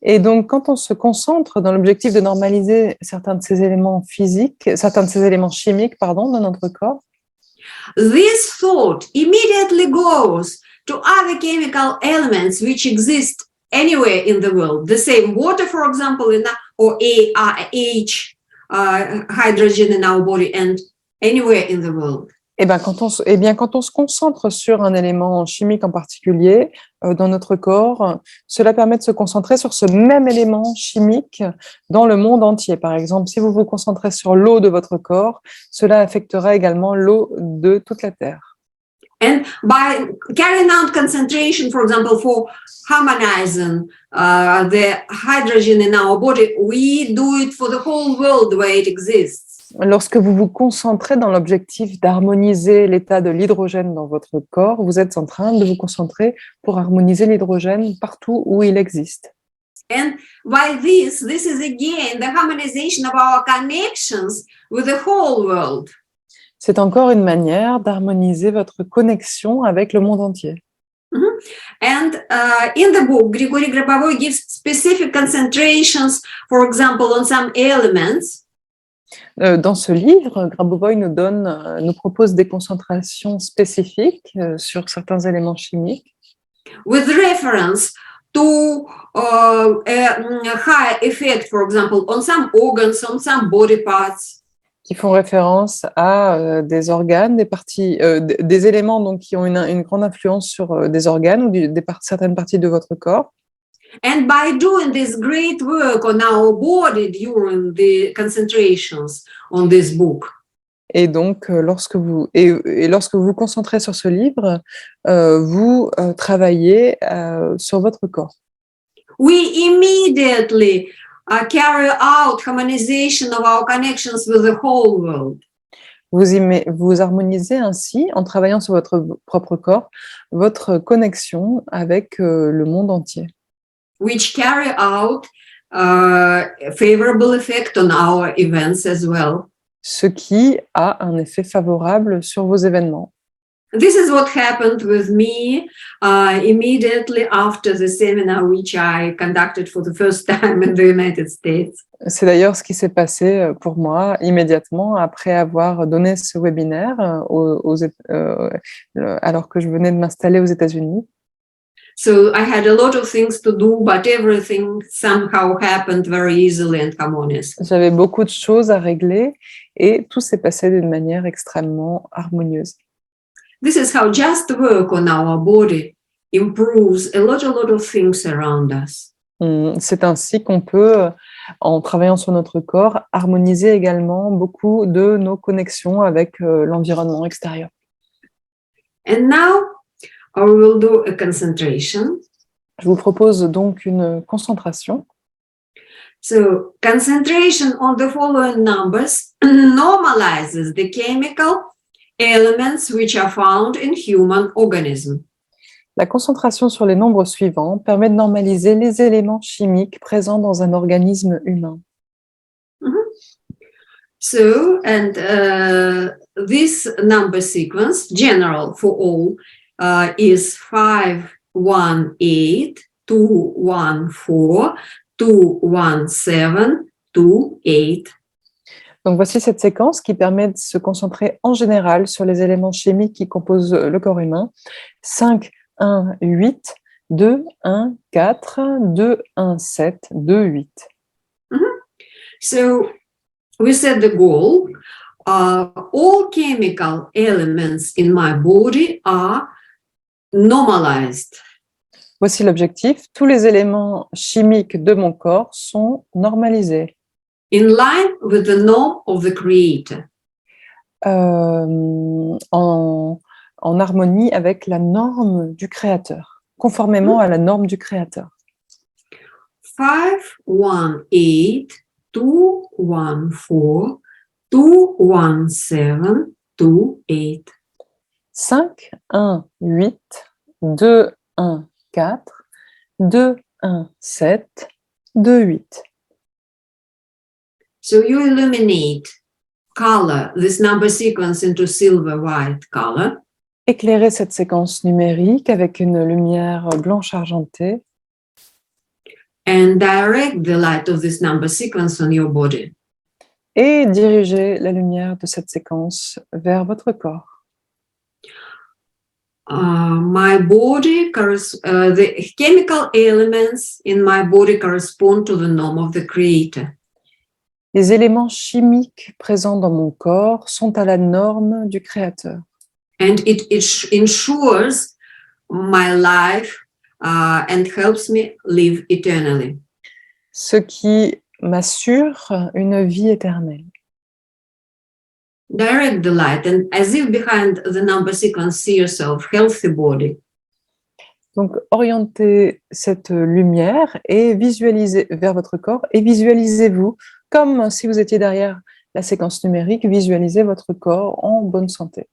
Et donc, quand on se concentre dans l'objectif de normaliser certains de ces éléments chimiques, dans notre corps, this thought immediately goes to other chemical elements which exist anywhere in the world. The same water, for example, or H, hydrogen in our body, and anywhere in the world. quand on se concentre sur un élément chimique en particulier dans notre corps, cela permet de se concentrer sur ce même élément chimique dans le monde entier. Par exemple, si vous vous concentrez sur l'eau de votre corps, cela affectera également l'eau de toute la Terre. And by carrying out concentration, for example, for harmonizing the hydrogen in our body, we do it for the whole world where it exists. Lorsque vous vous concentrez dans l'objectif d'harmoniser l'état de l'hydrogène dans votre corps, vous êtes en train de vous concentrer pour harmoniser l'hydrogène partout où il existe. And by this is again the harmonization of our connections with the whole world. C'est encore une manière d'harmoniser votre connexion avec le monde entier. And in the book, Grigory Grabovoy gives specific concentrations, for example, on some elements. Dans ce livre, Grabovoi nous propose des concentrations spécifiques sur certains éléments chimiques With reference to a high effect, for example, on some organs, on some body parts. qui font référence à des organes, des éléments donc, qui ont une grande influence sur des organes ou certaines parties de votre corps. And by doing this great work on our body during the concentrations on this book, Et donc, lorsque vous vous concentrez sur ce livre, vous travaillez sur votre corps. we immediately carry out harmonization of our connections with the whole world. Vous harmonisez ainsi, en travaillant sur votre propre corps, votre connexion avec le monde entier. Which carry out a favorable effect on our events as well. Ce qui a un effet favorable sur vos événements. This is what happened with me immediately after the seminar which I conducted for the first time in the United States. C'est d'ailleurs ce qui s'est passé pour moi immédiatement après avoir donné ce webinaire alors que je venais de m'installer aux États-Unis. So I had a lot of things to do, but everything somehow happened very easily and harmoniously. J'avais beaucoup de choses à régler et tout s'est passé d'une manière extrêmement harmonieuse. This is how just work on our body improves a lot of things around us. C'est ainsi qu'on peut, en travaillant sur notre corps, harmoniser également beaucoup de nos connexions avec l'environnement extérieur. And now we will do a concentration. Je vous propose donc une concentration. So concentration on the following numbers normalizes the chemical elements which are found in human organism. La concentration sur les nombres suivants permet de normaliser les éléments chimiques présents dans un organisme humain. So, and this number sequence, general for all, is 518, 214, 217, 28. Donc voici cette séquence qui permet de se concentrer en général sur les éléments chimiques qui composent le corps humain. 5, 1, 8, 2, 1, 4, 2, 1, 7, 2, 8. So we set the goal. All chemical elements in my body are normalized. Voici l'objectif. Tous les éléments chimiques de mon corps sont normalisés. In line with the norm of the creator. En harmonie avec la norme du créateur, conformément à la norme du créateur. 518, 214, 217, 28. 5, 1, 8, 2, 1, 4, 2, 1, 7, 2, 8. So you illuminate color this number sequence into silver white color. Éclairez cette séquence numérique avec une lumière blanche argentée and direct the light of this number sequence on your body. et dirigez la lumière de cette séquence vers votre corps. My body, the chemical elements in my body correspond to the norm of the creator. Les éléments chimiques présents dans mon corps sont à la norme du créateur. And it ensures my life and helps me live eternally. Ce qui m'assure une vie éternelle. Direct the light, and as if behind the number sequence, see yourself, healthy body. Donc, orientez cette lumière et visualisez vers votre corps et visualisez-vous comme si vous étiez derrière la séquence numérique, visualisez votre corps en bonne santé.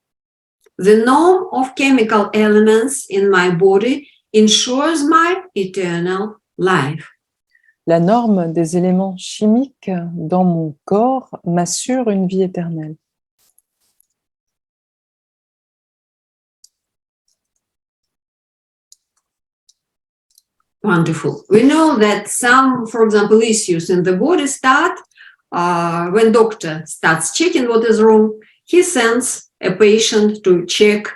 The norm of chemical elements in my body ensures my eternal life. La norme des éléments chimiques dans mon corps m'assure une vie éternelle. Wonderful. We know that some, for example, issues in the body start when doctor starts checking what is wrong. He sends a patient to check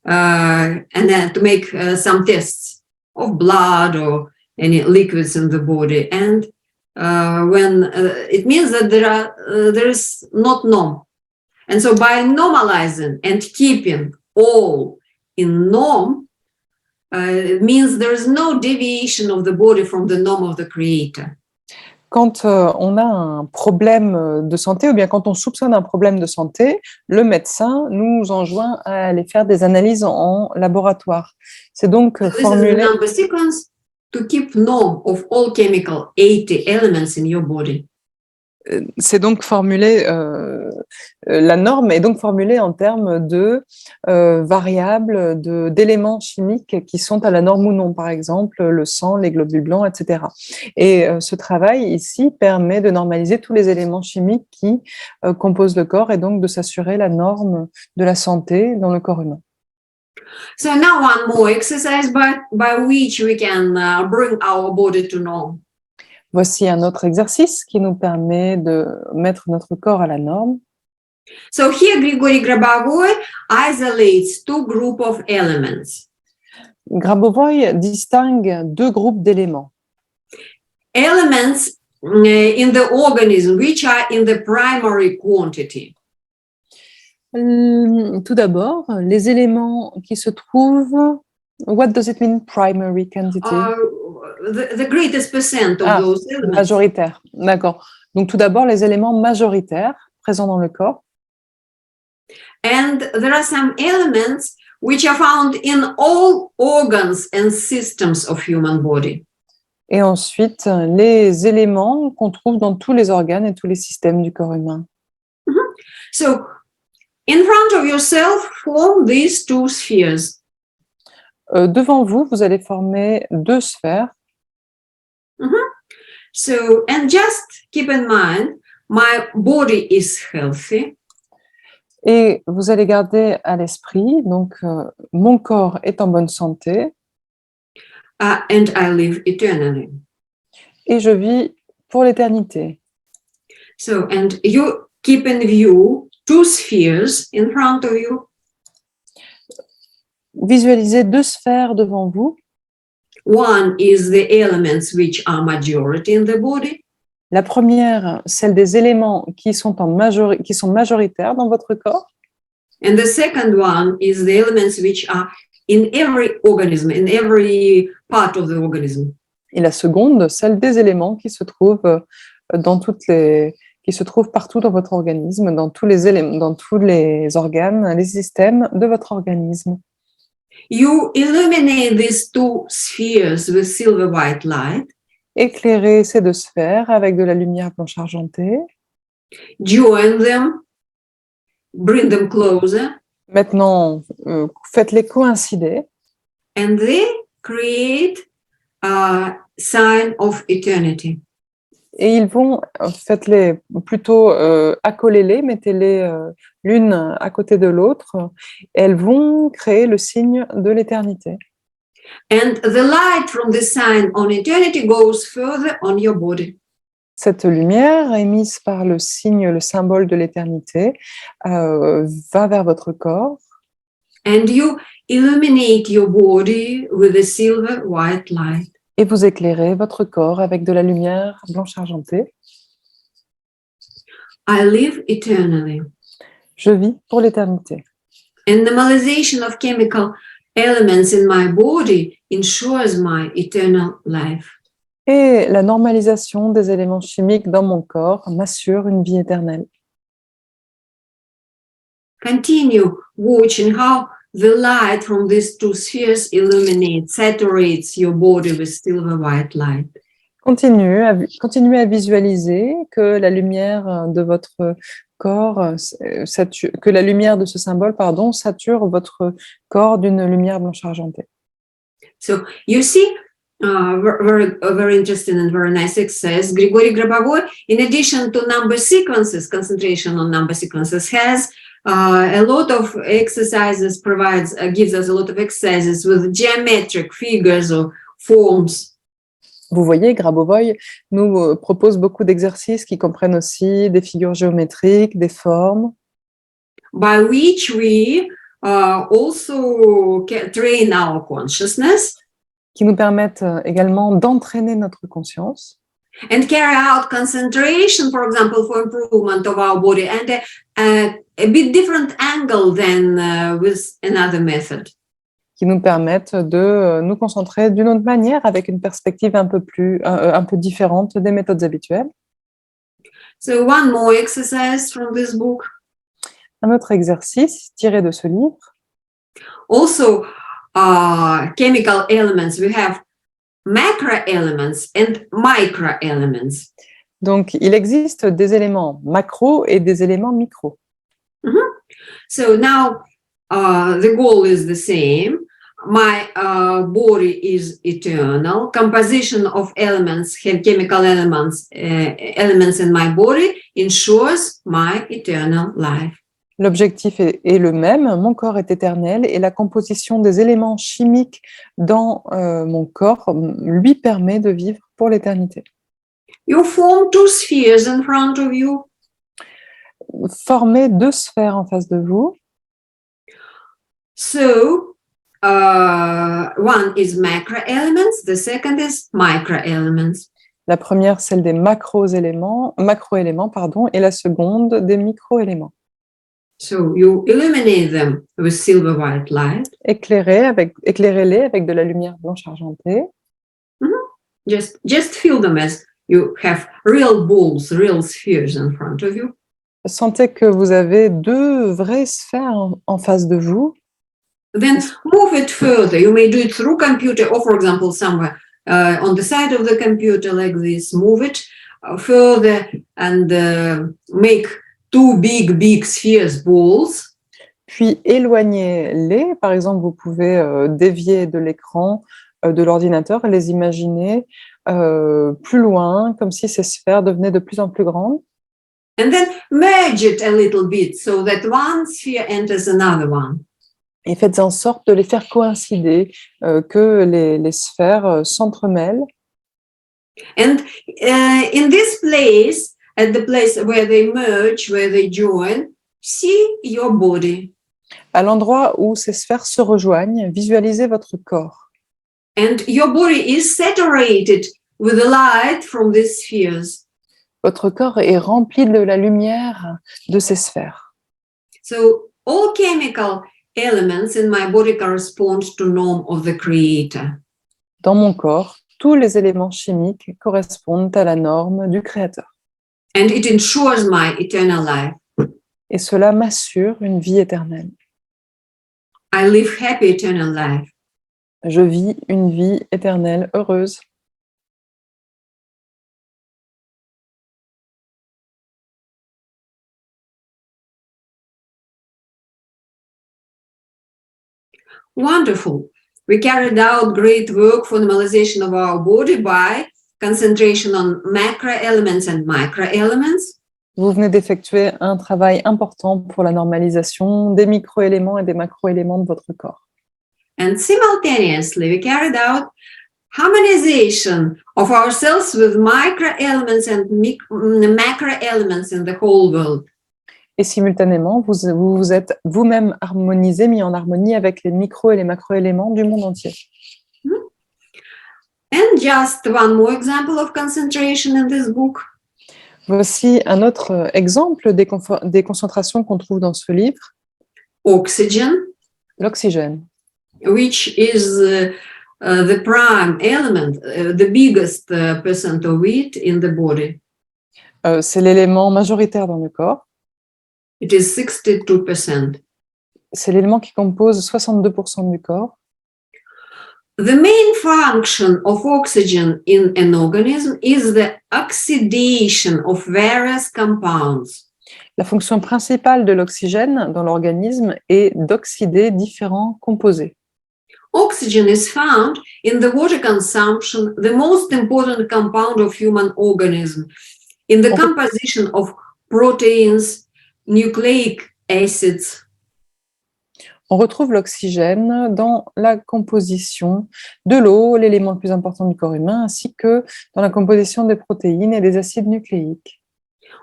and then to make some tests of blood or any liquids in the body. And when it means that there is not norm. And so by normalizing and keeping all in norm, it means there is no deviation of the body from the norm of the creator. Quand on a un problème de santé ou bien quand on soupçonne un problème de santé, le médecin nous enjoint à aller faire des analyses en laboratoire. C'est donc This is formulé. the number sequence to keep norm of all chemical 80 elements in your body. C'est donc formulé, la norme est donc formulée en termes de variables, d'éléments chimiques qui sont à la norme ou non, par exemple le sang, les globules blancs, etc. Et ce travail ici permet de normaliser tous les éléments chimiques qui composent le corps et donc de s'assurer la norme de la santé dans le corps humain. So now one more exercise by which we can bring our body to norm. Voici un autre exercice qui nous permet de mettre notre corps à la norme. So here Grigory Grabovoy isolates two groups of elements. Grabovoy distingue deux groupes d'éléments. Elements in the organism which are in the primary quantity. Tout d'abord, les éléments qui se trouvent. What does it mean, primary quantity? The greatest percent of those elements. Majoritaire, d'accord. Donc tout d'abord, les éléments majoritaires présents dans le corps. And there are some elements which are found in all organs and systems of human body. Et ensuite, les éléments qu'on trouve dans tous les organes et tous les systèmes du corps humain. So, in front of yourself, form these two spheres. Devant vous, vous allez former deux sphères. So, and just keep in mind, my body is healthy. Et vous allez garder à l'esprit, donc mon corps est en bonne santé. And I live eternally. Et je vis pour l'éternité. So, and you keep in view two spheres in front of you. Visualisez deux sphères devant vous. One is the elements which are majority in the body. La première, celle des éléments qui sont majoritaires dans votre corps. And the second one is the elements which are in every organism, in every part of the organism. Et la seconde, celle des éléments qui se trouvent qui se trouvent partout dans votre organisme, dans tous les éléments, dans tous les organes, les systèmes de votre organisme. You illuminate these two spheres with silver white light. Éclairez ces deux sphères avec de la lumière blanche argentée. Join them, bring them closer. Maintenant, faites-les coïncider. And they create a sign of eternity. Et ils vont, faites-les plutôt, accolez-les, mettez-les l'une à côté de l'autre. Elles vont créer le signe de l'éternité. And the light from the sign on eternity goes further on your body. Cette lumière émise par le signe, le symbole de l'éternité, va vers votre corps. And you illuminate your body with a silver white light. Et vous éclairez votre corps avec de la lumière blanche argentée. I live eternally. Je vis pour l'éternité. And normalization of chemical elements in my body ensures my eternal life. Et la normalisation des éléments chimiques dans mon corps m'assure une vie éternelle. Continue watching how the light from these two spheres illuminates, saturates your body with silver white light. Continuez à visualiser que la lumière de votre corps, que la lumière de ce symbole, sature votre corps d'une lumière blanche argentée. So you see, very interesting and very nice exercise. Grigory Grabovoy, in addition to number sequences, concentration on number sequences, has a lot of exercises, gives us a lot of exercises with geometric figures or forms. Vous voyez, Grabovoi nous propose beaucoup d'exercices qui comprennent aussi des figures géométriques, des formes, by which we also train our consciousness qui nous permettent également d'entraîner notre conscience and carry out concentration, for example, for improvement of our body, and a bit different angle than with another method. qui nous permettent de nous concentrer d'une autre manière avec une perspective un peu différente des méthodes habituelles. So one more exercise from this book. Un autre exercice tiré de ce livre. Also, chemical elements. We have macro elements and micro elements. Donc, il existe des éléments macro et des éléments micro. So now the goal is the same. My body is eternal. Composition of elements, chemical elements in my body ensures my eternal life. L'objectif est le même, mon corps est éternel et la composition des éléments chimiques dans mon corps lui permet de vivre pour l'éternité. You form two spheres in front of you. Formez deux sphères en face de vous. So one is macro elements, the second is micro elements. La première, celle des macro-éléments, et la seconde des micro-éléments. So you illuminate them with silver white light. Éclairez-les avec de la lumière blanche argentée. Just feel them as you have real balls, real spheres in front of you. Sentez que vous avez deux vraies sphères en face de vous. Then move it further. You may do it through computer or, for example, somewhere on the side of the computer like this. Move it further and make two big spheres, balls. Puis éloignez-les. Par exemple, vous pouvez dévier de l'écran de l'ordinateur et les imaginer plus loin, comme si ces sphères devenaient de plus en plus grandes. And then merge it a little bit so that one sphere enters another one. Et faites en sorte de les faire coïncider, que les sphères s'entremêlent. And in this place, at the place where they merge, where they join, see your body. À l'endroit où ces sphères se rejoignent, visualisez votre corps. And your body is saturated with the light from these spheres. Votre corps est rempli de la lumière de ces sphères. So all chemical elements in my body correspond to norm of the Creator. Dans mon corps, tous les éléments chimiques correspondent à la norme du Créateur. And it ensures my eternal life. Et cela m'assure une vie éternelle. I live happy eternal life. Je vis une vie éternelle heureuse. Wonderful. We carried out great work for normalization of our body by concentration on macro elements and micro elements. Vous venez d'effectuer un travail important pour la normalisation des micro-éléments et des macro-éléments de votre corps. And simultaneously, we carried out harmonization of ourselves with micro elements and macro elements in the whole world. Et simultanément, vous vous êtes vous-même harmonisé, mis en harmonie avec les micro- et les macro-éléments du monde entier. And just one more example of concentration in this book. Voici un autre exemple des concentrations qu'on trouve dans ce livre. Oxygen, L'oxygène, which is the prime element, the biggest percent of it in the body. c'est l'élément majoritaire dans le corps. It is 62%. C'est l'élément qui compose 62% du corps. The main function of oxygen in an organism is the oxidation of various compounds. La fonction principale de l'oxygène dans l'organisme est d'oxyder différents composés. Oxygen is found in the water consumption, the most important compound of human organism, in the composition of proteins, nucleic acids. On retrouve l'oxygène dans la composition de l'eau, l'élément le plus important du corps humain, ainsi que dans la composition des protéines et des acides nucléiques.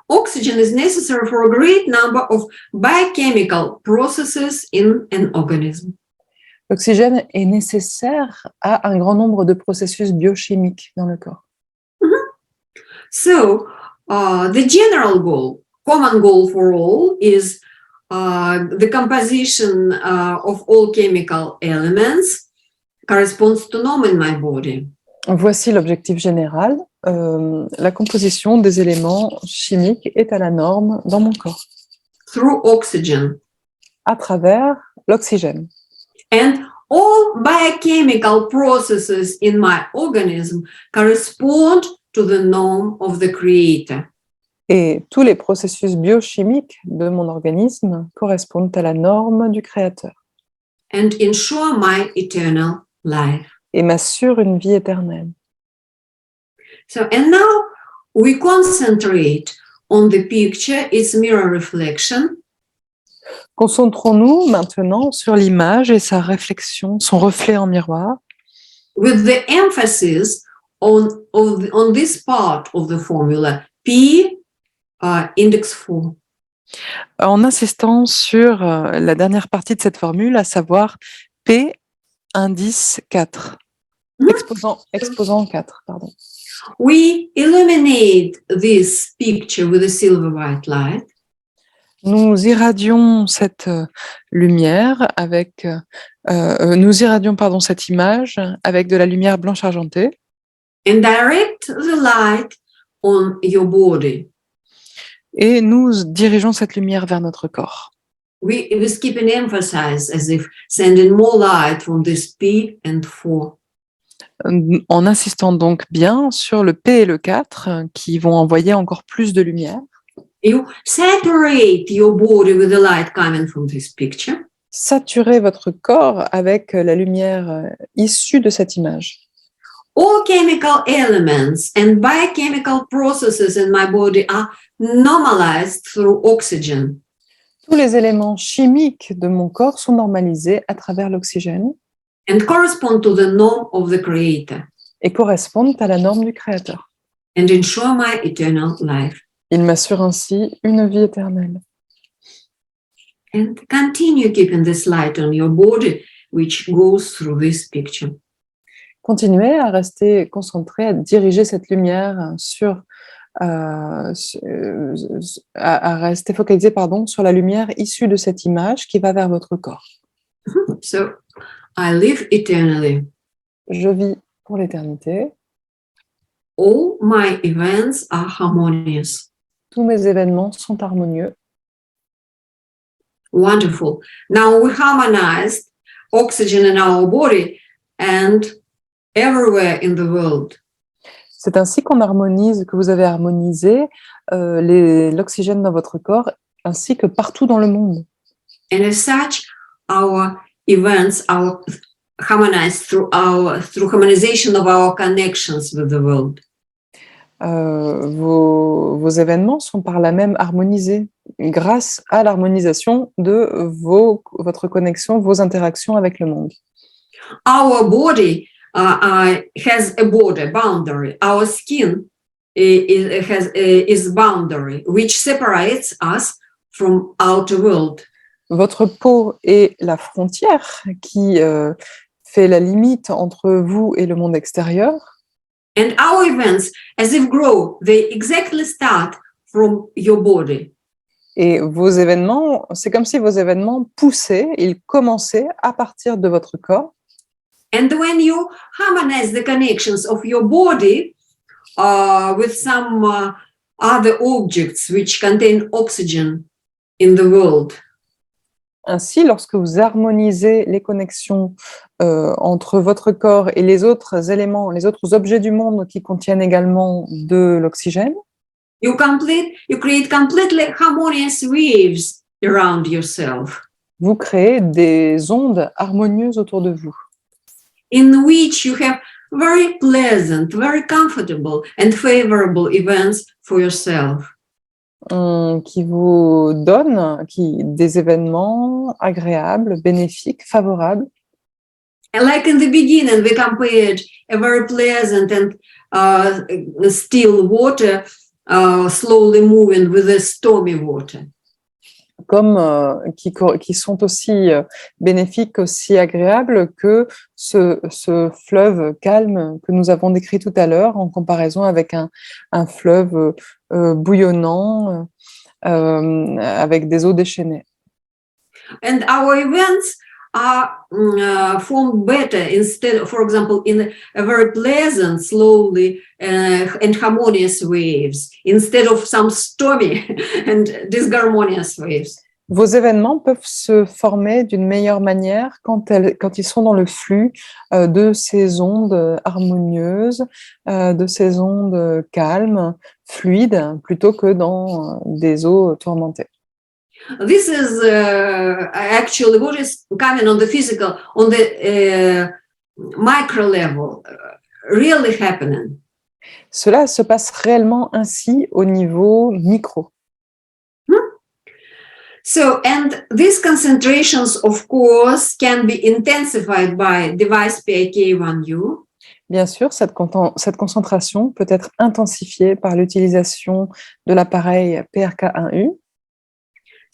Oxygen is necessary for a great number of biochemical processes in an organism. L'oxygène est nécessaire à un grand nombre de processus biochimiques dans le corps. So, the general goal, common goal for all, is the composition of all chemical elements corresponds to norm in my body. Voici l'objectif général. La composition des éléments chimiques est à la norme dans mon corps, Through oxygen. à travers l'oxygène. And all biochemical processes in my organism correspond to the norm of the creator. Et tous les processus biochimiques de mon organisme correspondent à la norme du Créateur And ensure my eternal life. et m'assurent une vie éternelle. So, and now we concentrate on the picture, its mirror reflection, Concentrons-nous maintenant sur l'image et sa réflexion, son reflet en miroir, with the emphasis on this part of the formula, P, index 4. en insistant sur la dernière partie de cette formule, à savoir P indice 4, exposant 4, pardon. We illuminate this picture with a silver white light. Nous irradions cette lumière avec, cette image avec de la lumière blanche argentée And direct the light on your body. et nous dirigeons cette lumière vers notre corps. We keep an emphasis as if sending more light from this P and 4. En insistant donc bien sur le P et le 4 qui vont envoyer encore plus de lumière. You saturate your body with the light coming from this picture. Saturez votre corps avec la lumière issue de cette image. All chemical elements and biochemical processes in my body are normalized through oxygen. Tous les éléments chimiques de mon corps sont normalisés à travers l'oxygène And correspond to the norm of the creator et correspondent à la norme du Créateur. and ensure my eternal life. Il m'assure ainsi une vie éternelle. And continue keeping this light on your body, which goes through this picture. Continuez à rester concentré, à diriger cette lumière à rester focalisé sur la lumière issue de cette image qui va vers votre corps. So, I live eternally. Je vis pour l'éternité. All my events are harmonious. Tous mes événements sont harmonieux. Wonderful. Now we harmonized oxygen in our body and everywhere in the world. C'est ainsi que vous avez harmonisé l'oxygène dans votre corps, ainsi que partout dans le monde. And as such, our events are harmonized through harmonization of our connections with the world. Vos événements sont par là même harmonisés grâce à l'harmonisation de votre connexion, vos interactions avec le monde. Our body has a border, boundary. Our skin is boundary, which separates us from outer world. Votre peau est la frontière qui fait la limite entre vous et le monde extérieur. And our events, as if grow, they exactly start from your body. Et vos événements, c'est comme si vos événements poussaient, ils commençaient à partir de votre corps. And when you harmonize the connections of your body with some other objects which contain oxygen in the world, Ainsi, lorsque vous harmonisez les connexions entre votre corps et les autres éléments, les autres objets du monde qui contiennent également de l'oxygène, you create completely harmonious waves around yourself, vous créez des ondes harmonieuses autour de vous, in which you have very pleasant, very comfortable and favorable events for yourself. qui vous donne des événements agréables, bénéfiques, favorables. And like in the beginning, we compared a very pleasant and still water slowly moving with the stormy water. Comme qui sont aussi bénéfiques, aussi agréables que ce fleuve calme que nous avons décrit tout à l'heure en comparaison avec un fleuve bouillonnant avec des eaux déchaînées. And our events are formed better instead, for example, in a very pleasant, slowly and harmonious waves, instead of some stormy and disharmonious waves. Vos événements peuvent se former d'une meilleure manière quand ils sont dans le flux de ces ondes harmonieuses, de ces ondes calmes, fluides, plutôt que dans des eaux tourmentées. This is actually what is coming on the physical, on the micro level, really happening. Cela se passe réellement ainsi au niveau micro. So, and these concentrations, of course, can be intensified by device PIK1U. Bien sûr, cette concentration peut être intensifiée par l'utilisation de l'appareil PRK1U.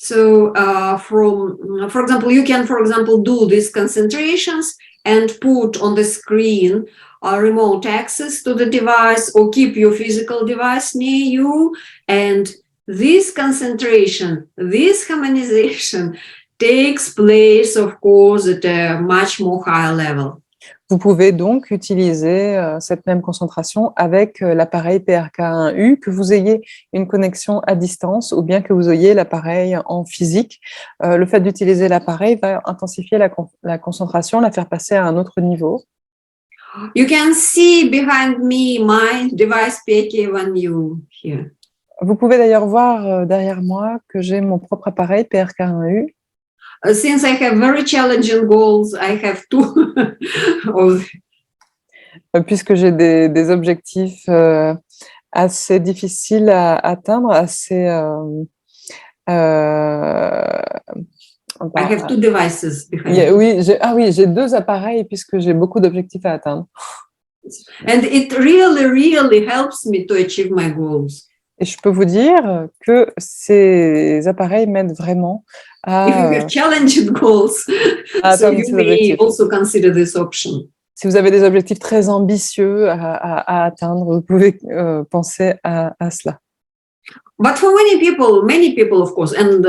So, for example, you can, for example, do these concentrations and put on the screen remote access to the device or keep your physical device near you. And this concentration, this harmonization takes place, of course, at a much more higher level. Vous pouvez donc utiliser cette même concentration avec l'appareil PRK1U, que vous ayez une connexion à distance ou bien que vous ayez l'appareil en physique. Le fait d'utiliser l'appareil va intensifier la concentration, la faire passer à un autre niveau. You can see behind me my device PRK1U here. Vous pouvez d'ailleurs voir derrière moi que j'ai mon propre appareil PRK1U. Since I have very challenging goals, I have two of puisque j'ai des objectifs assez difficiles à atteindre, assez... I have two devices behind oui, j'ai 2 appareils puisque j'ai beaucoup d'objectifs à atteindre. And it really, really helps me to achieve my goals. Et je peux vous dire que ces appareils m'aident vraiment à If you have challenging goals, so atteindre you ces may objectifs. also consider this option. Si vous avez des objectifs très ambitieux à atteindre, vous pouvez penser à cela. But for many people, of course, and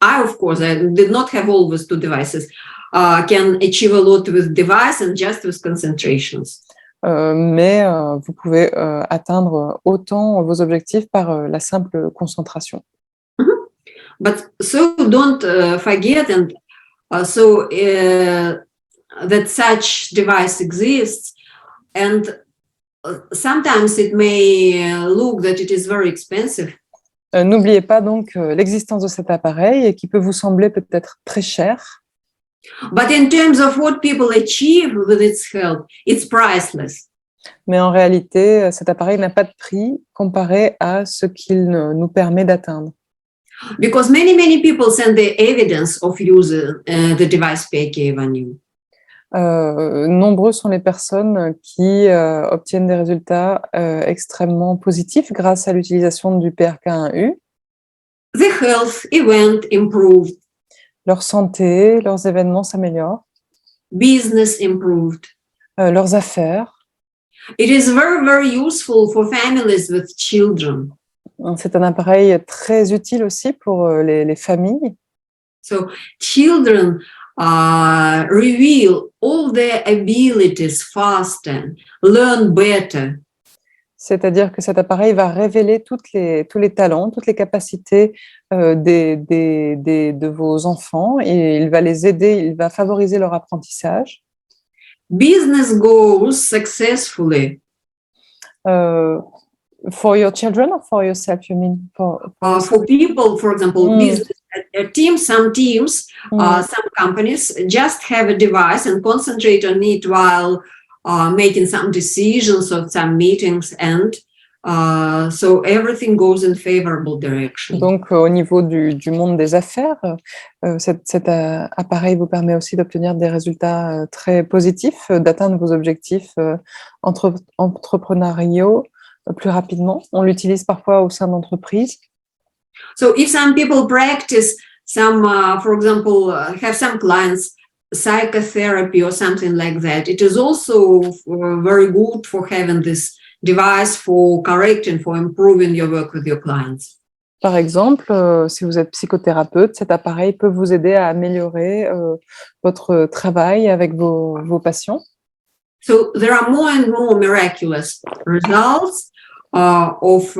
I, of course, I did not have always two devices, can achieve a lot with device and just with concentrations. Mais vous pouvez atteindre autant vos objectifs par la simple concentration. But so don't forget and that such device exists, and sometimes it may look that it is very expensive. N'oubliez pas donc l'existence de cet appareil et qui peut vous sembler peut-être très cher. But in terms of what people achieve with its help, it's priceless. Mais en réalité, cet appareil n'a pas de prix comparé à ce qu'il nous permet d'atteindre. Because many people send the evidence of using the device PRK1U. Nombreux sont les personnes qui obtiennent des résultats extrêmement positifs grâce à l'utilisation du PRK1U. The health event improved. Leur santé, leurs événements s'améliorent. Business improved. Leurs affaires. It is very, very useful for families with children. C'est un appareil très utile aussi pour les familles. So children reveal all their abilities faster, learn better. C'est-à-dire que cet appareil va révéler tous les talents, toutes les capacités de vos enfants et il va les aider, il va favoriser leur apprentissage. Business goes successfully. For your children or for yourself, you mean? For people, for example, business teams, some teams, some companies just have a device and concentrate on it while making some decisions or some meetings, and So everything goes in favorable direction. Donc, au niveau du monde des affaires, cet appareil vous permet aussi d'obtenir des résultats très positifs, d'atteindre vos objectifs entrepreneuriaux plus rapidement. On l'utilise parfois au sein d'entreprises. So if some people practice some, for example, have some clients, psychotherapy or something like that, it is also very good for having this device for correcting, for improving your work with your clients. Par exemple, si vous êtes psychothérapeute, cet appareil peut vous aider à améliorer votre travail avec vos patients. So there are more and more miraculous results of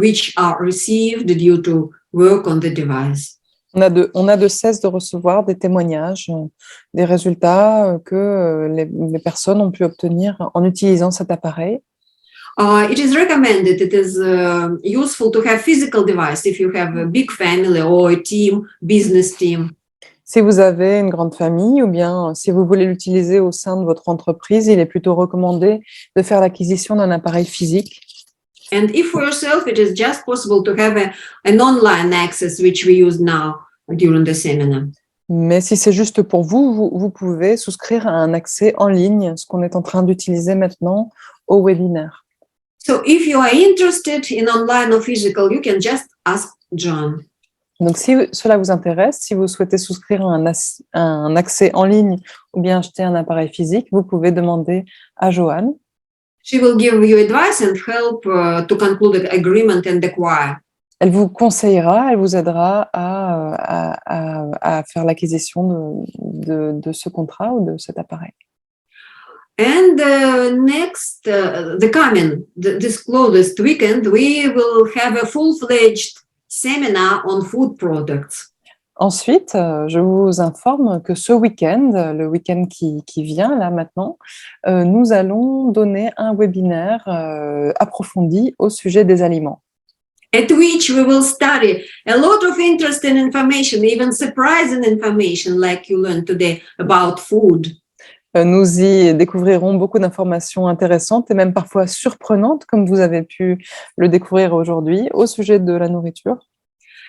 which are received due to work on the device. On a de cesse de recevoir des témoignages, des résultats que les personnes ont pu obtenir en utilisant cet appareil. It is recommended, it is useful to have physical device if you have a big family or a team, business team. Si vous avez une grande famille ou bien si vous voulez l'utiliser au sein de votre entreprise, il est plutôt recommandé de faire l'acquisition d'un appareil physique. And if for yourself, it is just possible to have an online access, which we use now during the seminar. Mais si c'est juste pour vous, vous pouvez souscrire à un accès en ligne, ce qu'on est en train d'utiliser maintenant au webinaire. So if you are interested in online or physical, you can just ask John. Donc, si cela vous intéresse, si vous souhaitez souscrire à un accès en ligne ou bien acheter un appareil physique, vous pouvez demander à Joanne. She will give you advice and help to conclude an agreement and acquire. Elle vous conseillera, elle vous aidera à faire l'acquisition de ce contrat ou de cet appareil. And next, this closest weekend, we will have a full-fledged seminar on food products. Ensuite, je vous informe que ce week-end, le week-end qui vient là maintenant, nous allons donner un webinaire approfondi au sujet des aliments. At which we will study a lot of interesting information, even surprising information like you learned today about food. Nous y découvrirons beaucoup d'informations intéressantes et même parfois surprenantes, comme vous avez pu le découvrir aujourd'hui, au sujet de la nourriture.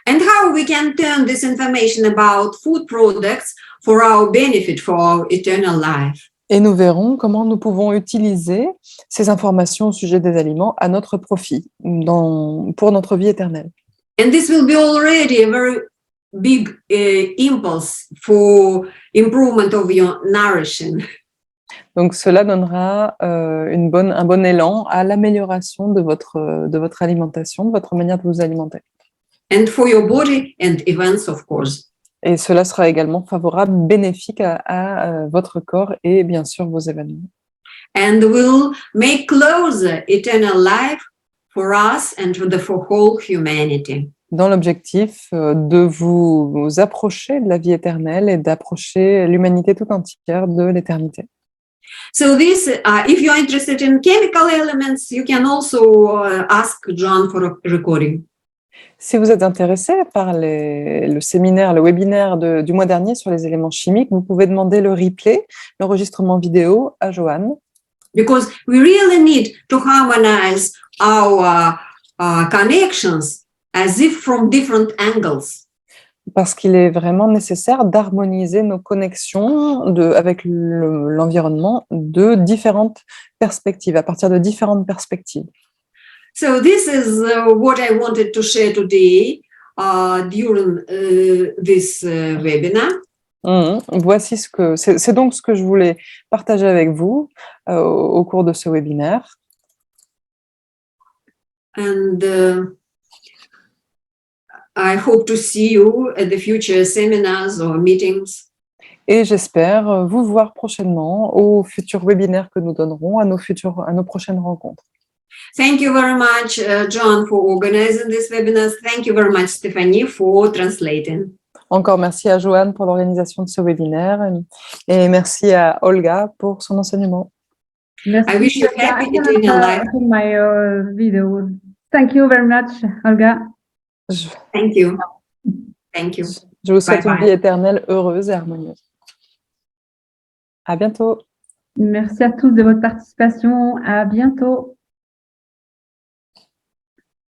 And how we can turn this information about food products for our benefit, for our eternal life. Et nous verrons comment nous pouvons utiliser ces informations au sujet des aliments à notre profit, pour notre vie éternelle. And this will be already a very big impulse for improvement of your nourishing. Donc cela donnera un bon élan à l'amélioration de votre alimentation, de votre manière de vous alimenter. And for your body and events, of course. Et cela sera également favorable, bénéfique à votre corps et bien sûr vos événements. And will make closer eternal life for us and for whole humanity. Dans l'objectif de vous approcher de la vie éternelle et d'approcher l'humanité tout entière de l'éternité. So this, if you're interested in chemical elements, you can also ask John for a recording. Si vous êtes intéressé par le séminaire, le webinaire du mois dernier sur les éléments chimiques, vous pouvez demander le replay, l'enregistrement vidéo à Joanne. Because we really need to harmonize our connections as if from different angles. Parce qu'il est vraiment nécessaire d'harmoniser nos connexions avec l'environnement de différentes perspectives, à partir de différentes perspectives. So this is what I wanted to share today during this webinar. Voici c'est donc ce que je voulais partager avec vous au cours de ce webinaire. And I hope to see you at the future seminars or meetings. Et j'espère vous voir prochainement aux futurs webinaires que nous donnerons, à nos prochaines rencontres. Thank you very much, John, for organizing this webinar. Thank you very much, Stephanie, for translating. Encore merci à Joanne pour l'organisation de ce webinaire et merci à Olga pour son enseignement. Merci. I wish you happy eternal life. My video. Thank you very much, Olga. Thank you. Thank you. Je vous souhaite Bye une vie éternelle heureuse et harmonieuse. À bientôt. Merci à tous de votre participation. À bientôt.